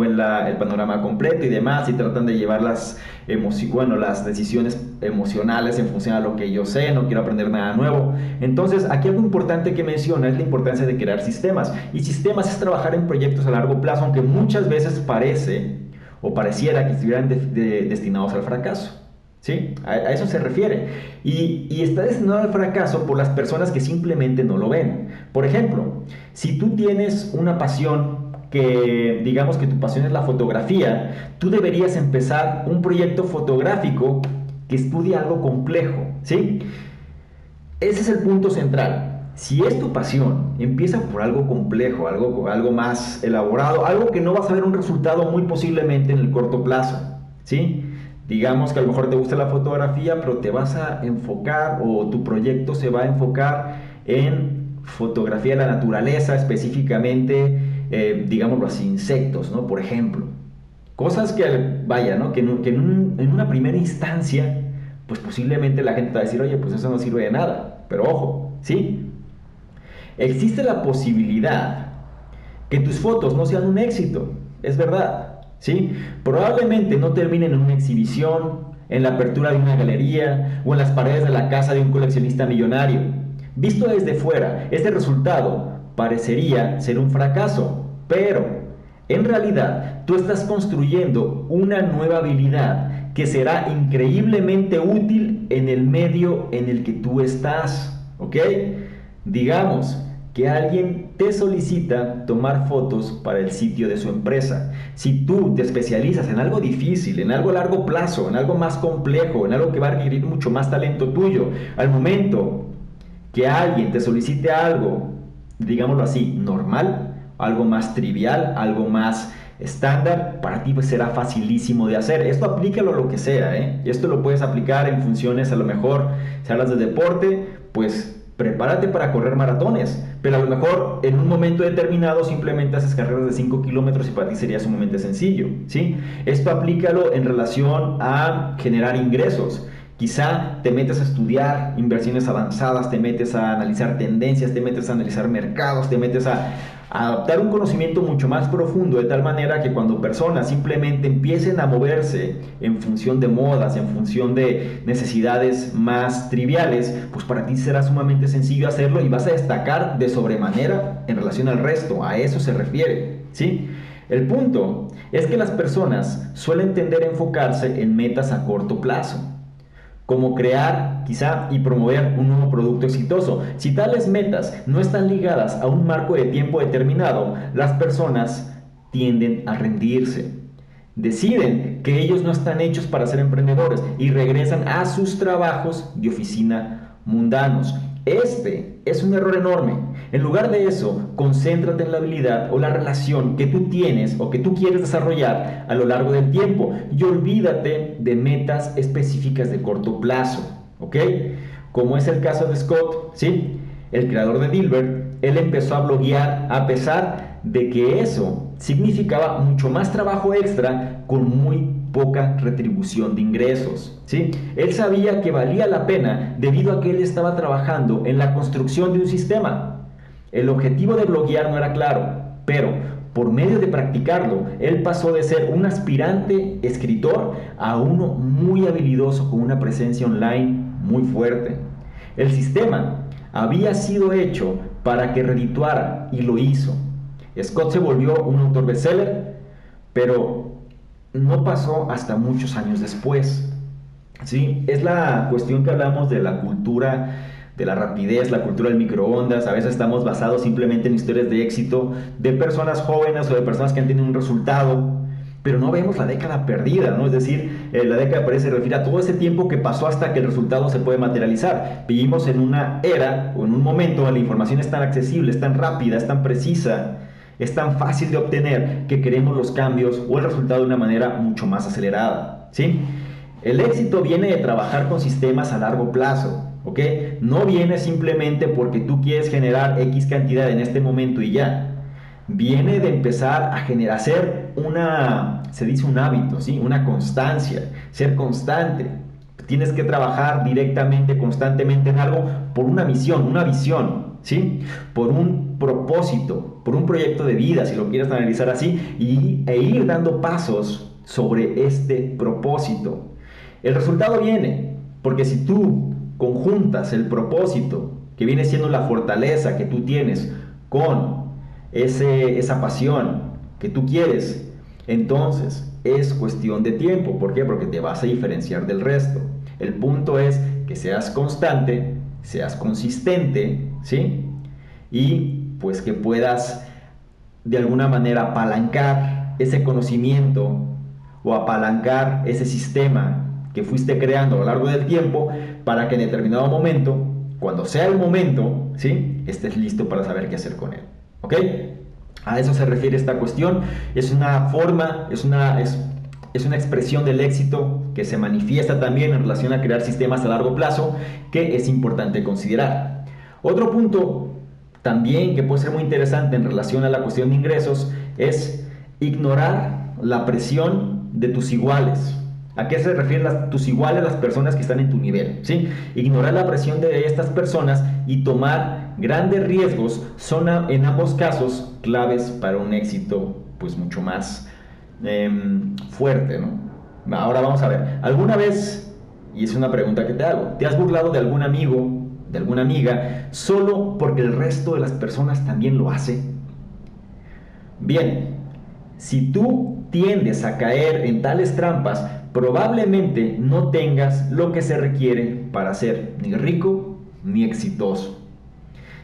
el panorama completo y demás, y tratan de llevar las decisiones emocionales en función a lo que yo sé, no quiero aprender nada nuevo. Entonces, aquí algo importante que menciona es la importancia de crear sistemas. Y sistemas es trabajar en proyectos a largo plazo, aunque muchas veces pareciera que estuvieran destinados al fracaso. ¿Sí? A eso se refiere. Y está destinado al fracaso por las personas que simplemente no lo ven. Por ejemplo, si tú tienes una pasión, que digamos que tu pasión es la fotografía, tú deberías empezar un proyecto fotográfico que estudie algo complejo, ¿sí? Ese es el punto central. Si es tu pasión, empieza por algo complejo, algo más elaborado, algo que no vas a ver un resultado muy posiblemente en el corto plazo, ¿sí? Digamos que a lo mejor te gusta la fotografía, pero te vas a enfocar, o tu proyecto se va a enfocar en fotografía de la naturaleza, específicamente, digámoslo así, insectos, ¿no? Por ejemplo. Cosas que, vaya, ¿no? Que en una primera instancia, pues posiblemente la gente va a decir, oye, pues eso no sirve de nada. Pero ojo, ¿sí? Existe la posibilidad que tus fotos no sean un éxito, es verdad. ¿Sí? Probablemente no terminen en una exhibición, en la apertura de una galería o en las paredes de la casa de un coleccionista millonario. Visto desde fuera, este resultado parecería ser un fracaso, pero en realidad tú estás construyendo una nueva habilidad que será increíblemente útil en el medio en el que tú estás, ¿ok? Digamos que alguien te solicita tomar fotos para el sitio de su empresa. Si tú te especializas en algo difícil, en algo a largo plazo, en algo más complejo, en algo que va a requerir mucho más talento tuyo, al momento que alguien te solicite algo, digámoslo así, normal, algo más trivial, algo más estándar, para ti pues será facilísimo de hacer. Esto aplícalo a lo que sea, ¿eh? Esto lo puedes aplicar en funciones, a lo mejor, si hablas de deporte, pues prepárate para correr maratones, pero a lo mejor en un momento determinado simplemente haces carreras de 5 kilómetros y para ti sería sumamente sencillo, ¿sí? Esto aplícalo en relación a generar ingresos. Quizá te metes a estudiar inversiones avanzadas, te metes a analizar tendencias, te metes a analizar mercados, te metes a adaptar un conocimiento mucho más profundo, de tal manera que cuando personas simplemente empiecen a moverse en función de modas, en función de necesidades más triviales, pues para ti será sumamente sencillo hacerlo y vas a destacar de sobremanera en relación al resto. A eso se refiere, ¿sí? El punto es que las personas suelen tender a enfocarse en metas a corto plazo, como crear quizá y promover un nuevo producto exitoso. Si tales metas no están ligadas a un marco de tiempo determinado, las personas tienden a rendirse. deciden que ellos no están hechos para ser emprendedores y regresan a sus trabajos de oficina mundanos. Este es un error enorme. En lugar de eso, concéntrate en la habilidad o la relación que tú tienes o que tú quieres desarrollar a lo largo del tiempo y olvídate de metas específicas de corto plazo, ¿ok? Como es el caso de Scott, ¿sí? El creador de Dilbert. Él empezó a bloguear a pesar de que eso significaba mucho más trabajo extra con muy poca retribución de ingresos, ¿sí? Él sabía que valía la pena debido a que él estaba trabajando en la construcción de un sistema. El objetivo de bloguear no era claro, pero por medio de practicarlo, él pasó de ser un aspirante escritor a uno muy habilidoso con una presencia online muy fuerte. El sistema había sido hecho para que redituara y lo hizo. Scott se volvió un autor bestseller, pero no pasó hasta muchos años después. ¿Sí? Es la cuestión que hablamos de la cultura de la rapidez, la cultura del microondas. A veces estamos basados simplemente en historias de éxito de personas jóvenes o de personas que han tenido un resultado, pero no vemos la década perdida, ¿no? Es decir, la década perdida se refiere a todo ese tiempo que pasó hasta que el resultado se puede materializar. Vivimos en una era o en un momento donde la información es tan accesible, es tan rápida, es tan precisa, es tan fácil de obtener que queremos los cambios o el resultado de una manera mucho más acelerada, ¿sí? El éxito viene de trabajar con sistemas a largo plazo, ¿ok? No viene simplemente porque tú quieres generar X cantidad en este momento y ya. Viene de empezar a generar, hacer se dice un hábito, ¿sí? Una constancia, ser constante. Tienes que trabajar directamente, constantemente en algo por una misión, una visión, ¿sí? Por un propósito, por un proyecto de vida, si lo quieres analizar así, e ir dando pasos sobre este propósito. El resultado viene porque si tú conjuntas el propósito, que viene siendo la fortaleza que tú tienes, con esa pasión que tú quieres, entonces es cuestión de tiempo. ¿Por qué? Porque te vas a diferenciar del resto. El punto es que seas constante, seas consistente, ¿sí? Y pues que puedas de alguna manera apalancar ese conocimiento o apalancar ese sistema que fuiste creando a lo largo del tiempo para que en determinado momento, cuando sea el momento, ¿sí?, estés listo para saber qué hacer con él. ¿Ok? A eso se refiere esta cuestión. Es una forma, es una expresión del éxito que se manifiesta también en relación a crear sistemas a largo plazo, que es importante considerar. Otro punto también que puede ser muy interesante en relación a la cuestión de ingresos es ignorar la presión de tus iguales. ¿A qué se refieren tus iguales? Las personas que están en tu nivel, ¿sí? Ignorar la presión de estas personas y tomar grandes riesgos son en ambos casos claves para un éxito pues mucho más fuerte, ¿no? Ahora vamos a ver, ¿alguna vez, y es una pregunta que te hago, te has burlado de algún amigo, de alguna amiga, solo porque el resto de las personas también lo hace? Bien, si tú tiendes a caer en tales trampas, probablemente no tengas lo que se requiere para ser ni rico ni exitoso.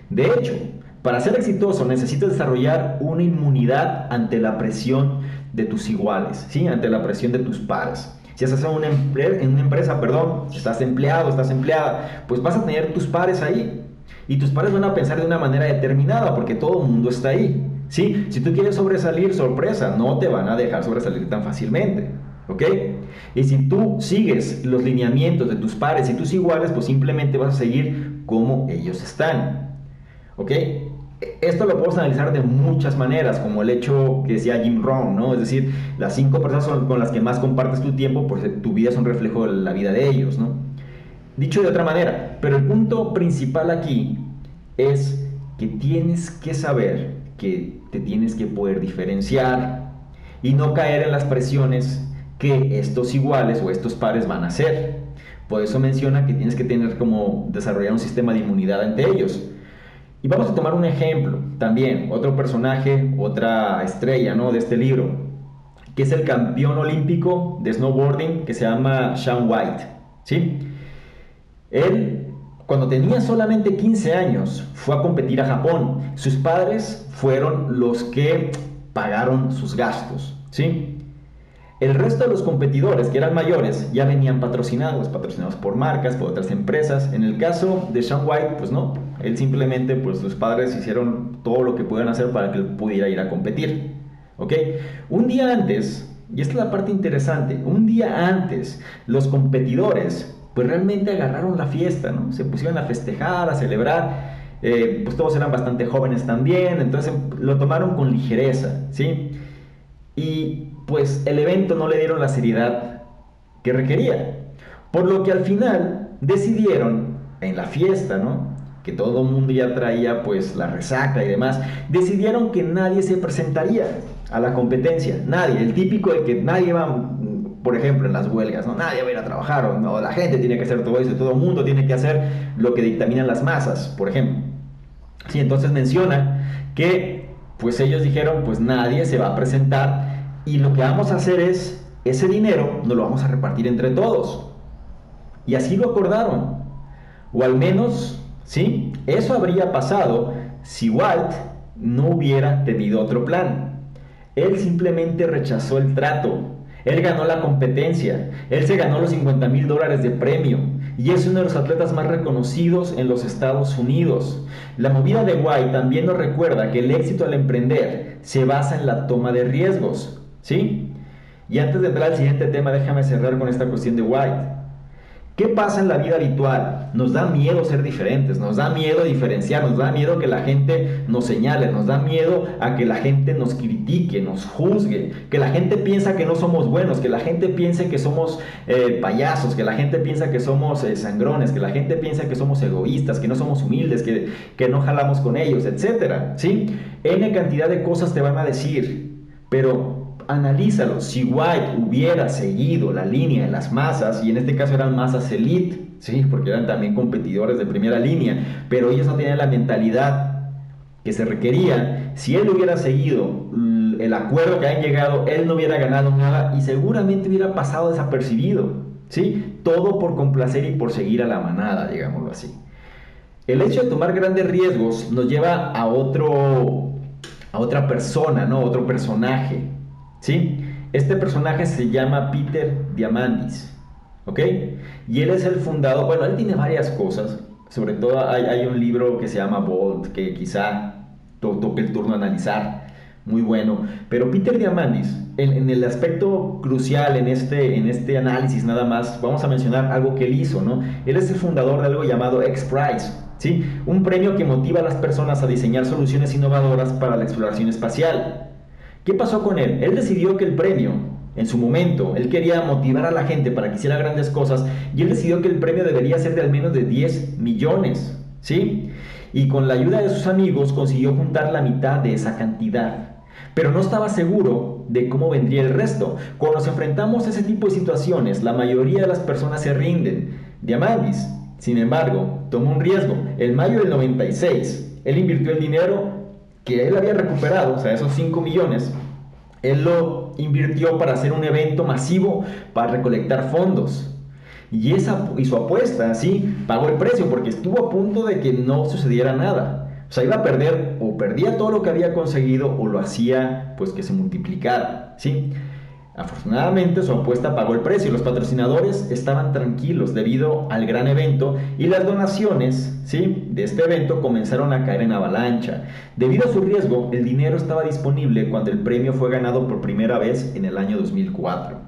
De hecho, para ser exitoso necesitas desarrollar una inmunidad ante la presión de tus iguales, ¿sí? Ante la presión de tus pares. Si estás en una empresa, si estás empleado, estás empleada, pues vas a tener tus pares ahí. Y tus pares van a pensar de una manera determinada porque todo el mundo está ahí, ¿sí? Si tú quieres sobresalir, sorpresa, no te van a dejar sobresalir tan fácilmente, ¿ok? Y si tú sigues los lineamientos de tus pares y tus iguales, pues simplemente vas a seguir como ellos están, ¿ok? Esto lo puedes analizar de muchas maneras, como el hecho que decía Jim Rohn, ¿no? Es decir, las 5 personas con las que más compartes tu tiempo, pues tu vida es un reflejo de la vida de ellos, ¿no? Dicho de otra manera, pero el punto principal aquí es que tienes que saber que te tienes que poder diferenciar y no caer en las presiones que estos iguales o estos pares van a hacer. Por eso menciona que tienes que tener como desarrollar un sistema de inmunidad ante ellos. Y vamos a tomar un ejemplo también, otro personaje, otra estrella, ¿no?, de este libro, que es el campeón olímpico de snowboarding que se llama Shaun White, ¿sí? Él, cuando tenía solamente 15 años, fue a competir a Japón. Sus padres fueron los que pagaron sus gastos, ¿sí? El resto de los competidores, que eran mayores, ya venían patrocinados por marcas, por otras empresas. En el caso de Shaun White, pues no, él simplemente, pues sus padres hicieron todo lo que pudieran hacer para que él pudiera ir a competir, ¿ok? Un día antes, y esta es la parte interesante, un día antes, los competidores, pues realmente agarraron la fiesta, ¿no? Se pusieron a festejar, a celebrar, pues todos eran bastante jóvenes también, entonces lo tomaron con ligereza, ¿sí? Y pues el evento no le dieron la seriedad que requería. Por lo que al final decidieron, en la fiesta, ¿no? Que todo el mundo ya traía pues la resaca y demás, decidieron que nadie se presentaría a la competencia. Nadie, el típico de que nadie va, por ejemplo, en las huelgas, ¿no? Nadie va a ir a trabajar, o no, la gente tiene que hacer todo eso, todo el mundo tiene que hacer lo que dictaminan las masas, por ejemplo. Sí, entonces menciona que pues ellos dijeron, pues nadie se va a presentar y lo que vamos a hacer es, ese dinero nos lo vamos a repartir entre todos. Y así lo acordaron. O al menos, ¿sí? Eso habría pasado si Walt no hubiera tenido otro plan. Él simplemente rechazó el trato. Él ganó la competencia. Él se ganó los $50,000 de premio. Y es uno de los atletas más reconocidos en los Estados Unidos. La movida de White también nos recuerda que el éxito al emprender se basa en la toma de riesgos, ¿sí? Y antes de entrar al siguiente tema, déjame cerrar con esta cuestión de White. ¿Qué pasa en la vida habitual? Nos da miedo ser diferentes, nos da miedo diferenciar, nos da miedo que la gente nos señale, nos da miedo a que la gente nos critique, nos juzgue, que la gente piensa que no somos buenos, que la gente piense que somos payasos, que la gente piensa que somos sangrones, que la gente piensa que somos egoístas, que no somos humildes, que no jalamos con ellos, etc. ¿Sí? N cantidad de cosas te van a decir, pero analízalo. Si White hubiera seguido la línea de las masas, y en este caso eran masas elite, sí, porque eran también competidores de primera línea, pero ellos no tenían la mentalidad que se requería. Si él hubiera seguido el acuerdo que han llegado, él no hubiera ganado nada y seguramente hubiera pasado desapercibido, ¿sí? Todo por complacer y por seguir a la manada, digámoslo así. El hecho de tomar grandes riesgos nos lleva a otra persona, ¿no? Otro personaje, ¿sí? Este personaje se llama Peter Diamandis, ¿ok? Y él es el fundador, bueno, él tiene varias cosas, sobre todo hay un libro que se llama Bold, que quizá toque el turno a analizar, muy bueno, pero Peter Diamandis, en el aspecto crucial en este análisis nada más, vamos a mencionar algo que él hizo, ¿no? Él es el fundador de algo llamado X-Prize, ¿sí? Un premio que motiva a las personas a diseñar soluciones innovadoras para la exploración espacial. ¿Qué pasó con él? Él decidió que el premio, en su momento, él quería motivar a la gente para que hiciera grandes cosas y él decidió que el premio debería ser de al menos de 10 millones, ¿sí? Y con la ayuda de sus amigos consiguió juntar la mitad de esa cantidad. Pero no estaba seguro de cómo vendría el resto. Cuando nos enfrentamos a ese tipo de situaciones, la mayoría de las personas se rinden. Diamandis, sin embargo, tomó un riesgo. En mayo del 96, él invirtió el dinero que él había recuperado, o sea, esos 5 millones, él lo invirtió para hacer un evento masivo para recolectar fondos. Y su apuesta, sí, pagó el precio porque estuvo a punto de que no sucediera nada. O sea, iba a perder, o perdía todo lo que había conseguido, o lo hacía, pues, que se multiplicara, ¿sí? Afortunadamente su apuesta pagó el precio y los patrocinadores estaban tranquilos debido al gran evento y las donaciones, ¿sí?, de este evento comenzaron a caer en avalancha. Debido a su riesgo, el dinero estaba disponible cuando el premio fue ganado por primera vez en el año 2004.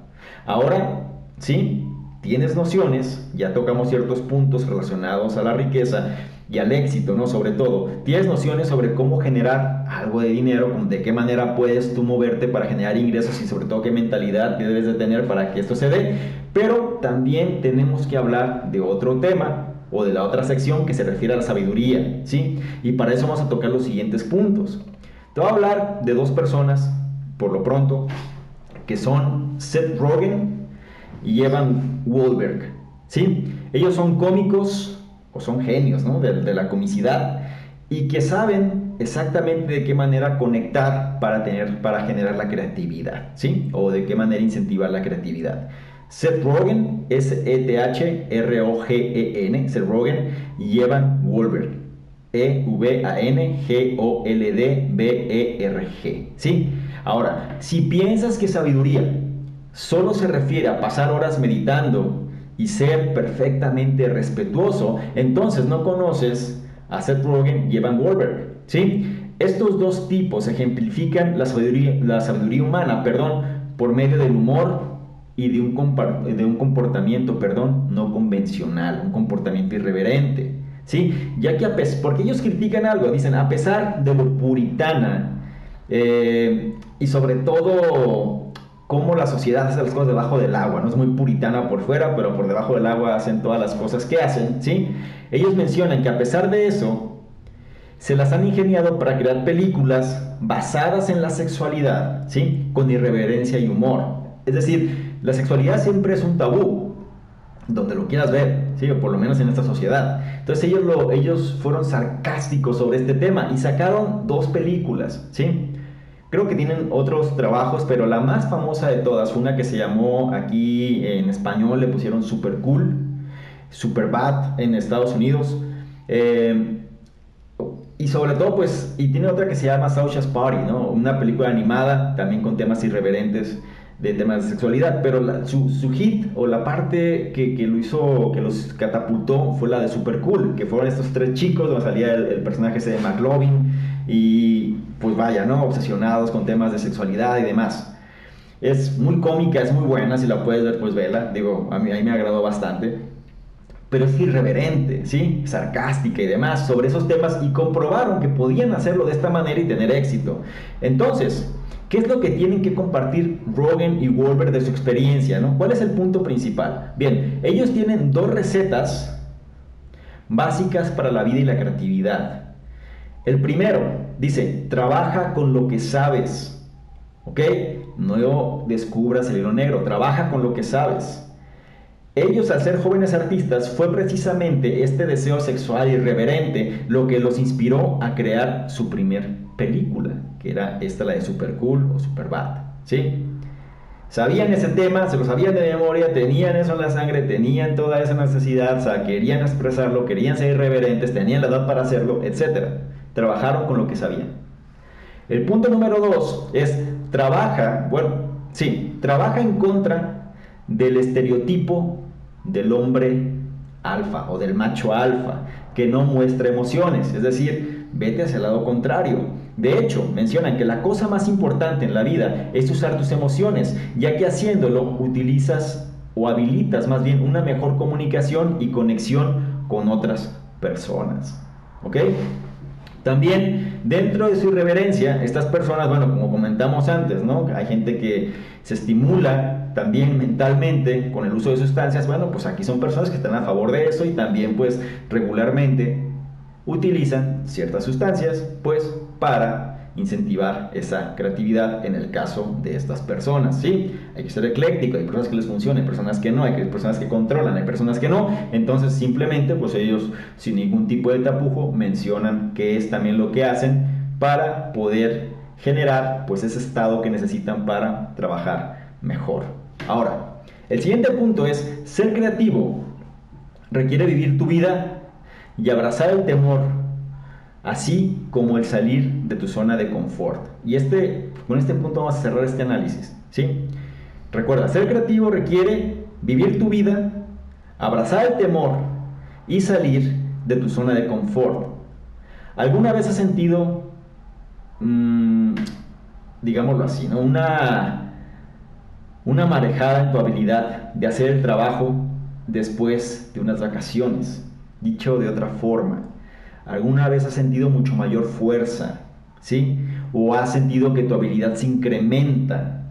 Ahora, ¿sí?, tienes nociones, ya tocamos ciertos puntos relacionados a la riqueza y al éxito, ¿no? Sobre todo, tienes nociones sobre cómo generar algo de dinero, de qué manera puedes tú moverte para generar ingresos y sobre todo qué mentalidad debes de tener para que esto se dé. Pero también tenemos que hablar de otro tema o de la otra sección que se refiere a la sabiduría, ¿sí? Y para eso vamos a tocar los siguientes puntos. Te voy a hablar de dos personas, por lo pronto, que son Seth Rogen y Evan Goldberg, ¿sí? Ellos son cómicos o son genios, ¿no?, de la comicidad y que saben exactamente de qué manera conectar para generar la creatividad, ¿sí? O de qué manera incentivar la creatividad. Seth Rogen, S-E-T-H-R-O-G-E-N, Seth Rogen, y Evan Goldberg, E-V-A-N-G-O-L-D-B-E-R-G, ¿sí? Ahora, si piensas que sabiduría solo se refiere a pasar horas meditando y ser perfectamente respetuoso, entonces no conoces a Seth Rogen y Evan Goldberg, ¿sí? Estos dos tipos ejemplifican la sabiduría humana, por medio del humor y de un comportamiento, no convencional, un comportamiento irreverente, ¿sí? Ya que porque ellos critican algo, dicen, a pesar de lo puritana, y sobre todo cómo la sociedad hace las cosas debajo del agua, no es muy puritana por fuera, pero por debajo del agua hacen todas las cosas que hacen, ¿sí? Ellos mencionan que a pesar de eso, se las han ingeniado para crear películas basadas en la sexualidad, ¿sí? Con irreverencia y humor. Es decir, la sexualidad siempre es un tabú, donde lo quieras ver, ¿sí? O por lo menos en esta sociedad. Entonces ellos fueron sarcásticos sobre este tema y sacaron 2 películas, ¿sí? Creo que tienen otros trabajos, pero la más famosa de todas, una que se llamó aquí en español, le pusieron Super Cool, Super Bad en Estados Unidos. Y sobre todo, pues, y tiene otra que se llama Sausage Party, ¿no? Una película animada, también con temas irreverentes de temas de sexualidad, pero su hit o la parte que lo hizo, que los catapultó fue la de Super Cool, que fueron estos 3 chicos donde salía el personaje ese de McLovin y pues vaya, ¿no? Obsesionados con temas de sexualidad y demás. Es muy cómica, es muy buena, si la puedes ver, pues vela, digo, a mí me agradó bastante, pero es irreverente, ¿sí? Sarcástica y demás sobre esos temas y comprobaron que podían hacerlo de esta manera y tener éxito. Entonces, ¿qué es lo que tienen que compartir Rogen y Goldberg de su experiencia, ¿no? ¿Cuál es el punto principal? Bien, ellos tienen 2 recetas básicas para la vida y la creatividad. El primero dice, trabaja con lo que sabes, ¿ok? No descubras el hilo negro, trabaja con lo que sabes. Ellos, al ser jóvenes artistas, fue precisamente este deseo sexual irreverente lo que los inspiró a crear su primer película, que era esta, la de Super Cool o Super Bad, ¿sí? Sabían ese tema, se lo sabían de memoria, tenían eso en la sangre, tenían toda esa necesidad, o sea, querían expresarlo, querían ser irreverentes, tenían la edad para hacerlo, etc. Trabajaron con lo que sabían. El punto número 2 es, trabaja en contra del estereotipo del hombre alfa o del macho alfa, que no muestra emociones, es decir, vete hacia el lado contrario. De hecho, mencionan que la cosa más importante en la vida es usar tus emociones, ya que haciéndolo utilizas o habilitas más bien una mejor comunicación y conexión con otras personas. ¿Ok? También dentro de su irreverencia, estas personas, bueno, como comentamos antes, ¿no? Hay gente que se estimula también mentalmente con el uso de sustancias. Bueno, pues aquí son personas que están a favor de eso y también pues regularmente utilizan ciertas sustancias pues para incentivar esa creatividad en el caso de estas personas, ¿sí? Hay que ser ecléctico, hay personas que les funciona, hay personas que no, hay personas que controlan, hay personas que no, entonces simplemente pues ellos sin ningún tipo de tapujo mencionan qué es también lo que hacen para poder generar pues ese estado que necesitan para trabajar mejor. Ahora, el siguiente punto es, ser creativo requiere vivir tu vida y abrazar el temor, así como el salir de tu zona de confort. Y con este punto vamos a cerrar este análisis, ¿sí? Recuerda, ser creativo requiere vivir tu vida, abrazar el temor y salir de tu zona de confort. ¿Alguna vez has sentido, digámoslo así, ¿no? una marejada en tu habilidad de hacer el trabajo después de unas vacaciones? Dicho de otra forma, ¿alguna vez has sentido mucho mayor fuerza, ¿sí? ¿O has sentido que tu habilidad se incrementa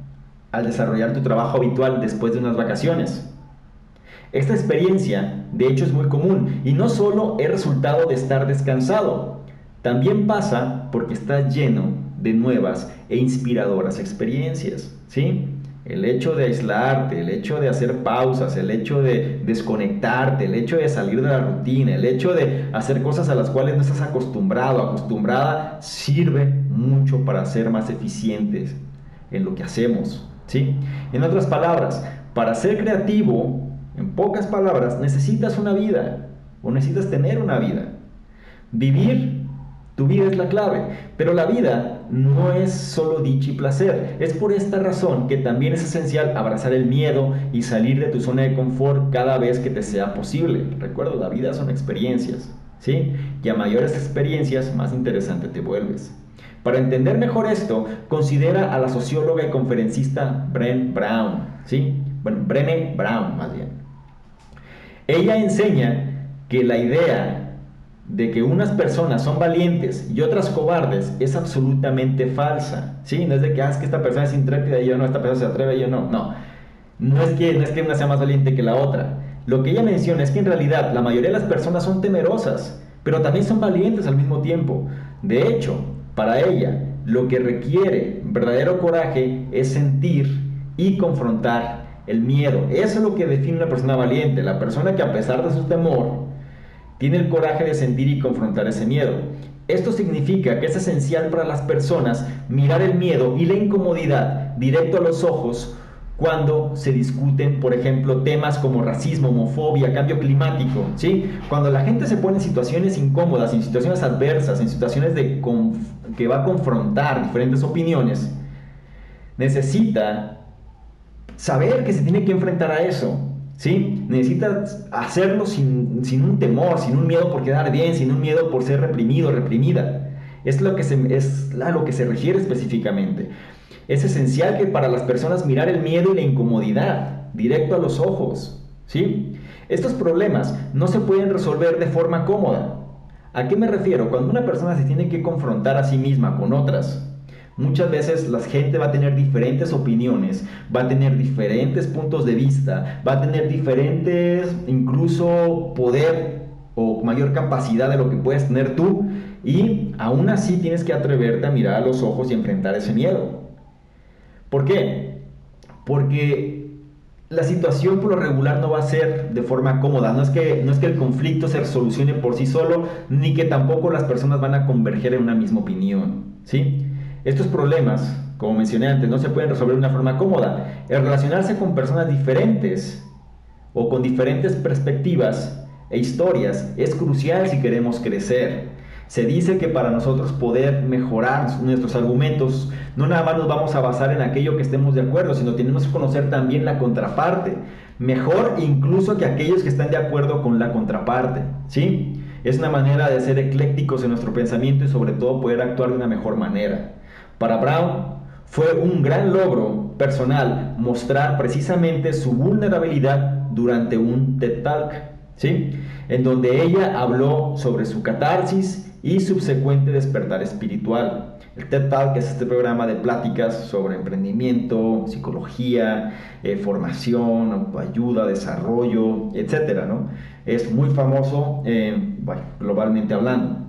al desarrollar tu trabajo habitual después de unas vacaciones? Esta experiencia, de hecho, es muy común y no solo es resultado de estar descansado, también pasa porque estás lleno de nuevas e inspiradoras experiencias, ¿sí? El hecho de aislarte, el hecho de hacer pausas, el hecho de desconectarte, el hecho de salir de la rutina, el hecho de hacer cosas a las cuales no estás acostumbrado, acostumbrada, sirve mucho para ser más eficientes en lo que hacemos, ¿sí? En otras palabras, para ser creativo, en pocas palabras, necesitas una vida o necesitas tener una vida. Vivir Tu vida es la clave, pero la vida no es solo dicha y placer. Es por esta razón que también es esencial abrazar el miedo y salir de tu zona de confort cada vez que te sea posible. Recuerda, la vida son experiencias, ¿sí? Y a mayores experiencias, más interesante te vuelves. Para entender mejor esto, considera a la socióloga y conferencista Brené Brown, ¿sí? Bueno, Brené Brown más bien. Ella enseña que la idea de que unas personas son valientes y otras cobardes es absolutamente falsa, ¿sí? No es de que, es que esta persona es intrépida y yo no, esta persona se atreve y yo no, no es que una sea más valiente que la otra. Lo que ella menciona es que en realidad la mayoría de las personas son temerosas, pero también son valientes al mismo tiempo. De hecho, para ella, lo que requiere verdadero coraje es sentir y confrontar el miedo. Eso es lo que define una persona valiente, la persona que a pesar de su temor, tiene el coraje de sentir y confrontar ese miedo. Esto significa que es esencial para las personas mirar el miedo y la incomodidad directo a los ojos cuando se discuten, por ejemplo, temas como racismo, homofobia, cambio climático, ¿sí? Cuando la gente se pone en situaciones incómodas, en situaciones adversas, en situaciones que va a confrontar diferentes opiniones, necesita saber que se tiene que enfrentar a eso, ¿sí? Necesitas hacerlo sin un temor, sin un miedo por quedar bien, sin un miedo por ser reprimido, reprimida. Es a lo que se refiere específicamente. Es esencial que para las personas mirar el miedo y la incomodidad directo a los ojos, ¿sí? Estos problemas no se pueden resolver de forma cómoda. ¿A qué me refiero? Cuando una persona se tiene que confrontar a sí misma con otras, muchas veces la gente va a tener diferentes opiniones, va a tener diferentes puntos de vista, va a tener diferentes, incluso poder o mayor capacidad de lo que puedes tener tú, y aún así tienes que atreverte a mirar a los ojos y enfrentar ese miedo. ¿Por qué? Porque la situación por lo regular no va a ser de forma cómoda. No es que el conflicto se solucione por sí solo, ni que tampoco las personas van a converger en una misma opinión, ¿sí? Estos problemas, como mencioné antes, no se pueden resolver de una forma cómoda. El relacionarse con personas diferentes o con diferentes perspectivas e historias es crucial si queremos crecer. Se dice que para nosotros poder mejorar nuestros argumentos, no nada más nos vamos a basar en aquello que estemos de acuerdo, sino tenemos que conocer también la contraparte. Mejor incluso que aquellos que están de acuerdo con la contraparte, ¿sí? Es una manera de ser eclécticos en nuestro pensamiento y sobre todo poder actuar de una mejor manera. Para Brown fue un gran logro personal mostrar precisamente su vulnerabilidad durante un TED Talk, ¿sí? En donde ella habló sobre su catarsis y subsecuente despertar espiritual. El TED Talk es este programa de pláticas sobre emprendimiento, psicología, formación, ayuda, desarrollo, etcétera, ¿no? Es muy famoso, globalmente hablando.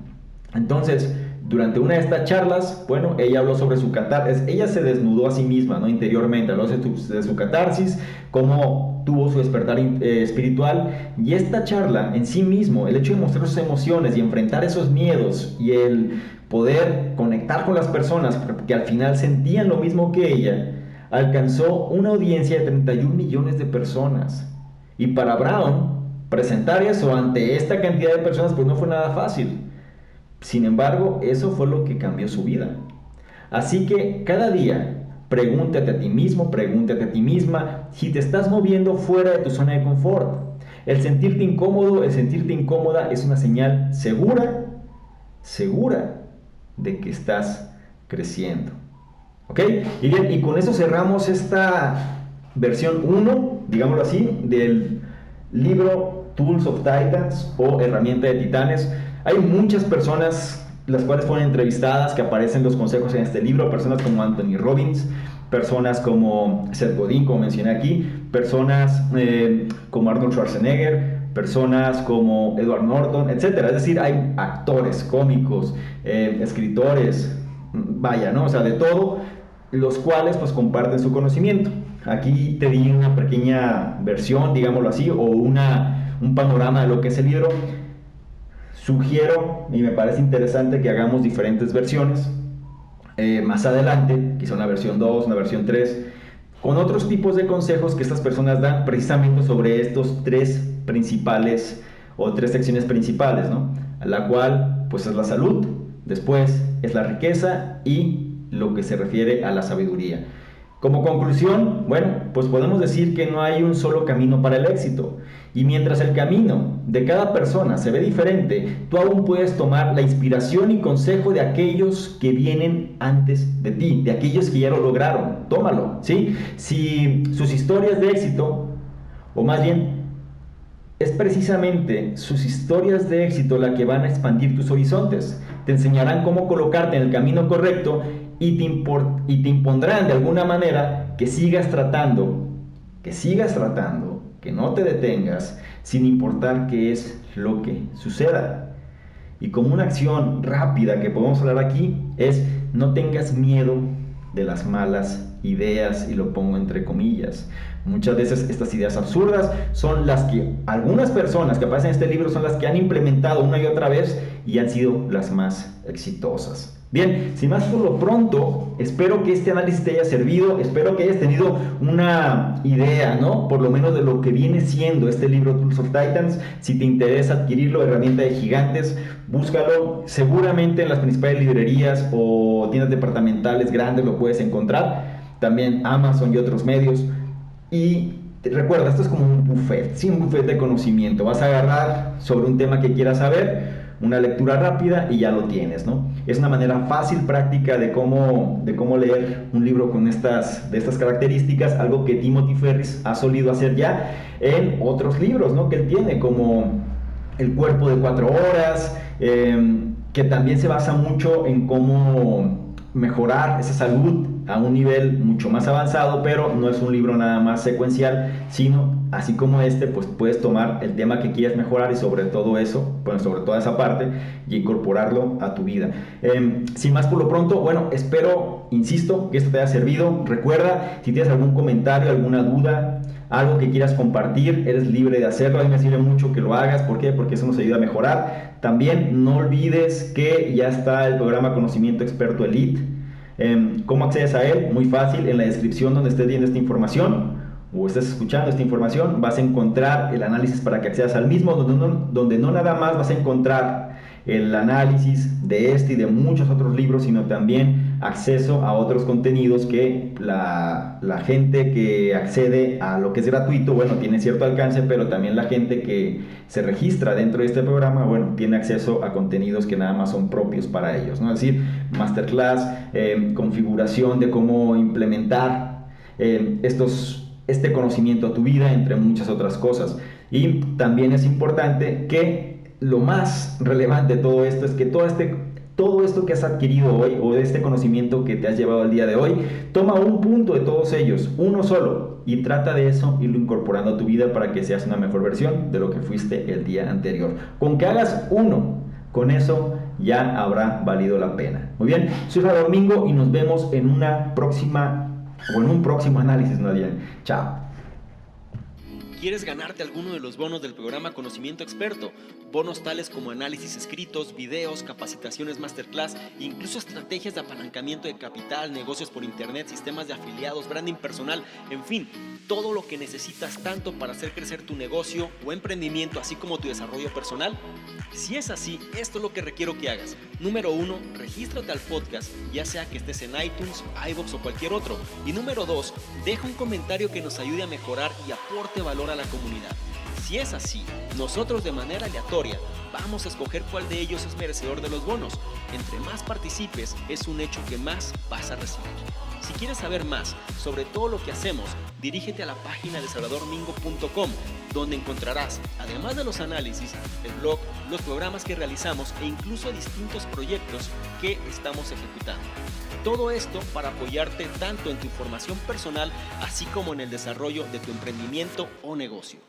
Entonces, durante una de estas charlas, ella habló sobre su catarsis. Ella se desnudó a sí misma, ¿no? Interiormente, habló de su catarsis, cómo tuvo su despertar espiritual. Y esta charla en sí mismo, el hecho de mostrar sus emociones y enfrentar esos miedos y el poder conectar con las personas que al final sentían lo mismo que ella, alcanzó una audiencia de 31 millones de personas. Y para Brown, presentar eso ante esta cantidad de personas pues no fue nada fácil. Sin embargo, eso fue lo que cambió su vida. Así que cada día, pregúntate a ti mismo, pregúntate a ti misma si te estás moviendo fuera de tu zona de confort. El sentirte incómodo, el sentirte incómoda es una señal segura de que estás creciendo. ¿Ok? Y bien, y con eso cerramos esta versión 1, digámoslo así, del libro Tools of Titans o Herramienta de Titanes. Hay muchas personas las cuales fueron entrevistadas que aparecen los consejos en este libro, personas como Anthony Robbins, personas como Seth Godin, como mencioné aquí, personas como Arnold Schwarzenegger, personas como Edward Norton, etc. Es decir, hay actores, cómicos, escritores, ¿no? O sea, de todo, los cuales pues comparten su conocimiento. Aquí te di una pequeña versión, digámoslo así, o un panorama de lo que es el libro. Sugiero y me parece interesante que hagamos diferentes versiones más adelante, quizá una versión 2, una versión 3, con otros tipos de consejos que estas personas dan precisamente sobre estos tres principales o tres secciones principales, ¿no? La cual pues es la salud, después es la riqueza y lo que se refiere a la sabiduría. Como conclusión, bueno, pues podemos decir que no hay un solo camino para el éxito. Y mientras el camino de cada persona se ve diferente, tú aún puedes tomar la inspiración y consejo de aquellos que vienen antes de ti, de aquellos que ya lo lograron. Tómalo, ¿sí? Si sus historias de éxito, o más bien, es precisamente sus historias de éxito la que van a expandir tus horizontes. Te enseñarán cómo colocarte en el camino correcto y te impondrán de alguna manera que sigas tratando, que no te detengas, sin importar qué es lo que suceda. Y como una acción rápida que podemos hablar aquí es: no tengas miedo de las malas ideas, y lo pongo entre comillas. Muchas veces estas ideas absurdas son las que algunas personas que aparecen en este libro son las que han implementado una y otra vez y han sido las más exitosas. Bien, sin más por lo pronto, espero que este análisis te haya servido, espero que hayas tenido una idea, ¿no? Por lo menos de lo que viene siendo este libro Tools of Titans. Si te interesa adquirirlo, herramienta de gigantes, búscalo, seguramente en las principales librerías o tiendas departamentales grandes lo puedes encontrar, también Amazon y otros medios. Y recuerda, esto es como un buffet, sí, un buffet de conocimiento. Vas a agarrar sobre un tema que quieras saber, una lectura rápida y ya lo tienes, ¿no? Es una manera fácil, práctica de cómo leer un libro de estas características, algo que Timothy Ferriss ha solido hacer ya en otros libros, ¿no? Que él tiene, como El cuerpo de 4 horas, que también se basa mucho en cómo mejorar esa salud a un nivel mucho más avanzado, pero no es un libro nada más secuencial, sino así como este, pues puedes tomar el tema que quieras mejorar y sobre todo eso, bueno, sobre toda esa parte, y incorporarlo a tu vida. Sin más por lo pronto, bueno, espero, insisto, que esto te haya servido. Recuerda, si tienes algún comentario, alguna duda, algo que quieras compartir, eres libre de hacerlo. A mí me sirve mucho que lo hagas. ¿Por qué? Porque eso nos ayuda a mejorar. También no olvides que ya está el programa Conocimiento Experto Elite. ¿Cómo accedes a él? Muy fácil, en la descripción donde estés viendo esta información o estés escuchando esta información, vas a encontrar el análisis para que accedas al mismo, donde no nada más vas a encontrar el análisis de este y de muchos otros libros, sino también acceso a otros contenidos que la gente que accede a lo que es gratuito, bueno, tiene cierto alcance, pero también la gente que se registra dentro de este programa, bueno, tiene acceso a contenidos que nada más son propios para ellos, ¿no? Es decir, masterclass, configuración de cómo implementar este conocimiento a tu vida, entre muchas otras cosas. Y también es importante que lo más relevante de todo esto es que todo esto que has adquirido hoy, o este conocimiento que te has llevado al día de hoy, toma un punto de todos ellos, uno solo, y trata de eso, irlo incorporando a tu vida para que seas una mejor versión de lo que fuiste el día anterior. Con que hagas uno, con eso ya habrá valido la pena. Muy bien, soy Salvador Mingo y nos vemos en un próximo análisis, ¿no? Chao. ¿Quieres ganarte alguno de los bonos del programa Conocimiento Experto? Bonos tales como análisis escritos, videos, capacitaciones masterclass, incluso estrategias de apalancamiento de capital, negocios por internet, sistemas de afiliados, branding personal, en fin, todo lo que necesitas tanto para hacer crecer tu negocio o emprendimiento, así como tu desarrollo personal. Si es así, esto es lo que requiero que hagas. Número 1, regístrate al podcast, ya sea que estés en iTunes, iVoox o cualquier otro. Y número 2, deja un comentario que nos ayude a mejorar y aporte valor a la comunidad. Si es así, nosotros de manera aleatoria vamos a escoger cuál de ellos es merecedor de los bonos. Entre más participes, es un hecho que más vas a recibir. Si quieres saber más sobre todo lo que hacemos, dirígete a la página de salvadormingo.com, donde encontrarás, además de los análisis, el blog, los programas que realizamos e incluso distintos proyectos que estamos ejecutando. Todo esto para apoyarte tanto en tu formación personal, así como en el desarrollo de tu emprendimiento o negocio.